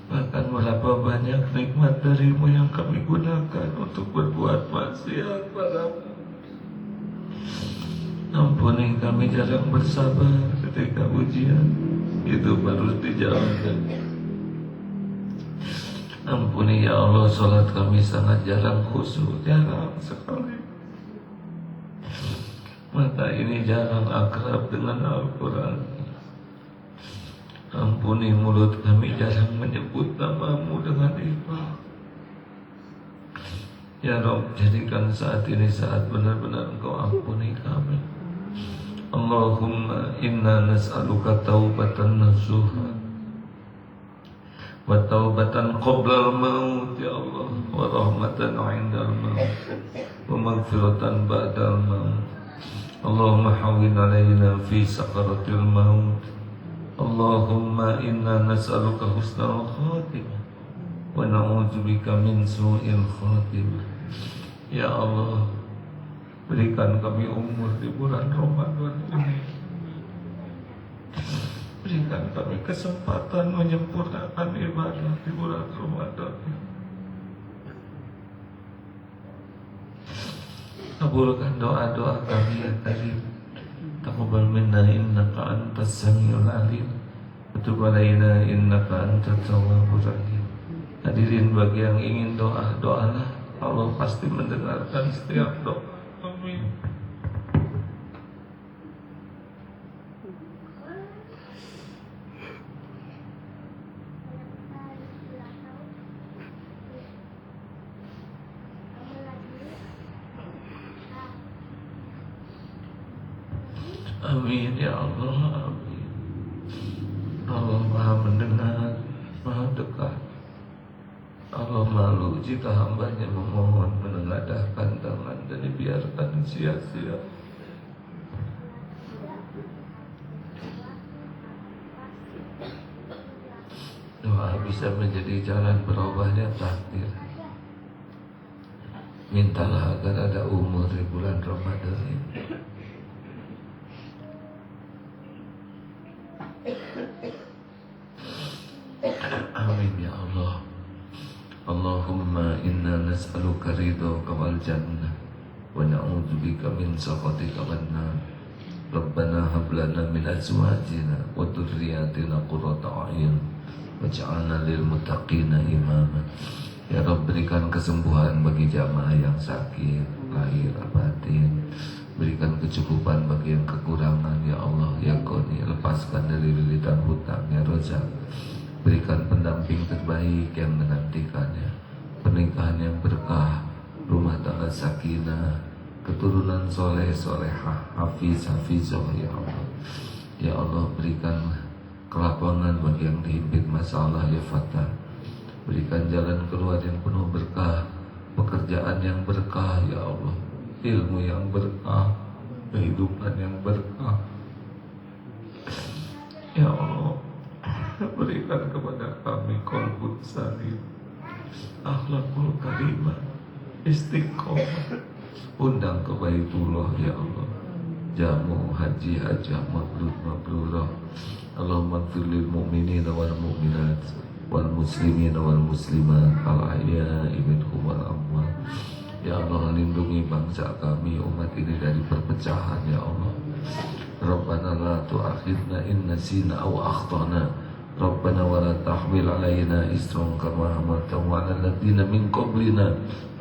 Bahkan berapa banyak nikmat dari-Mu yang kami gunakan untuk berbuat maksiat padamu. Ampuni kami jarang bersabar ketika ujian itu baru dijalankan. Ampuni ya Allah, sholat kami sangat jarang khusyuk, jarang sekali. Mata ini jarang akrab dengan Al-Quran. Ampuni mulut kami jarang menyebut nama-Mu dengan ibadah. Ya Rabb, jadikan saat ini saat benar-benar Engkau ampuni kami. Allahumma inna nas'aluka taubatan nasuha wa taubatan qabla al-maut ya Allah, wa rahmatan 'inda al-maut wa maghfiratan ba'da al-maut. Allahumma hawwin 'alaina fi sakaratil maut. Allahumma inna nas'aluka husnal khatimah wa na'udzubika min su'il khatimah. Ya Allah, berikan kami umur di bulan Ramadan ini. Berikan kami kesempatan menyempurnakan ibadah di bulan Ramadan. Kabulkan doa-doa kami ya Karim. Taqabbal minna innaka antas samiul alim. Wa tub alaina innaka antat tawwabur rahim. Hadirin, bagi yang ingin doa, doalah. Allah pasti mendengarkan setiap doa. Amin. Amin ya Allah, amin. Allah maha mendengar, maha dekat. Allah malu jika hambanya memohon menengadahkan tangan dan dibiarkan sia-sia. Doa bisa menjadi jalan berubahnya takdir. Mintalah agar ada umur di bulan Ramadan ini. Amin ya Allah. Allahumma inna nas'aluka ridhaka wal jannah wa na'udzubika min sakhatika wan nar. Rabbana hab lana min azwajina wa dhurriyyatina qurrata a'yun waj'alna lil muttaqina imama. Ya Rabb, berikan kesembuhan bagi jamaah yang sakit lahir batin. Berikan kecukupan bagi yang kekurangan ya Allah ya Qani. Lepaskan dari lilitan hutang ya Razak. Berikan pendamping terbaik yang menantikannya, pernikahan yang berkah, rumah tangga sakinah, keturunan soleh solehah, hafiz hafizah ya Allah. Ya Allah, berikan kelapangan bagi yang dihimpit masalah ya Fatah. Berikan jalan keluar yang penuh berkah, pekerjaan yang berkah ya Allah, ilmu yang berkah, kehidupan yang berkah ya Allah. Berikan kepada kami qalbun salim, akhlakul karimah, istiqomah. Undang ke Baitullah ya Allah, jamu haji hajah mabrur mabrurah. Allahumma ighfir lil mu'minina wal mu'minat wal muslimina wal muslimat al ahya'i minhum wal amwat. Ya Allah, lindungi bangsa kami umat ini dari perpecahan ya Allah. Rabbana la tu'akhidna in nasina aw akhtana. Rabbana wa la tahmil alaina isran kama hamaltahu 'alal ladzina min qablina.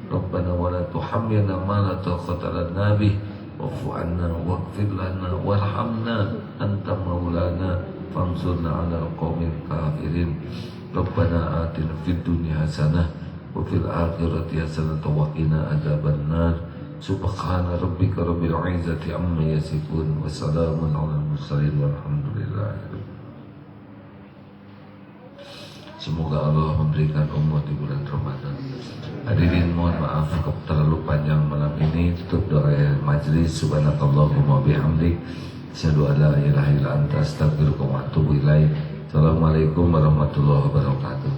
Rabbana wa la tuhammilna ma la taqata lana bih wa'fu 'anna waghfir lana warhamna anta maulana fansurna 'alal qaumil kafirin. Rabbana atina fid dunya hasanah wa fil akhirati hasanah wa qina adzabannar. Subhana rabbika rabbil 'izzati amma yasifun wa salamun 'alal mursalin walhamdulillahi. Semoga Allah memberikan umur di bulan Ramadan. Hadirin, mohon maaf terlalu panjang malam ini. Tutup doa majlis. Subhanakallahumma bihamdik, asyhadu an la ilaha illa anta, astaghfiruka wa atubu ilaik. Assalamualaikum warahmatullahi wabarakatuh.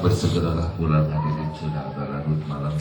Bersegeralah pulang, hadirin, sudah agak larut malam.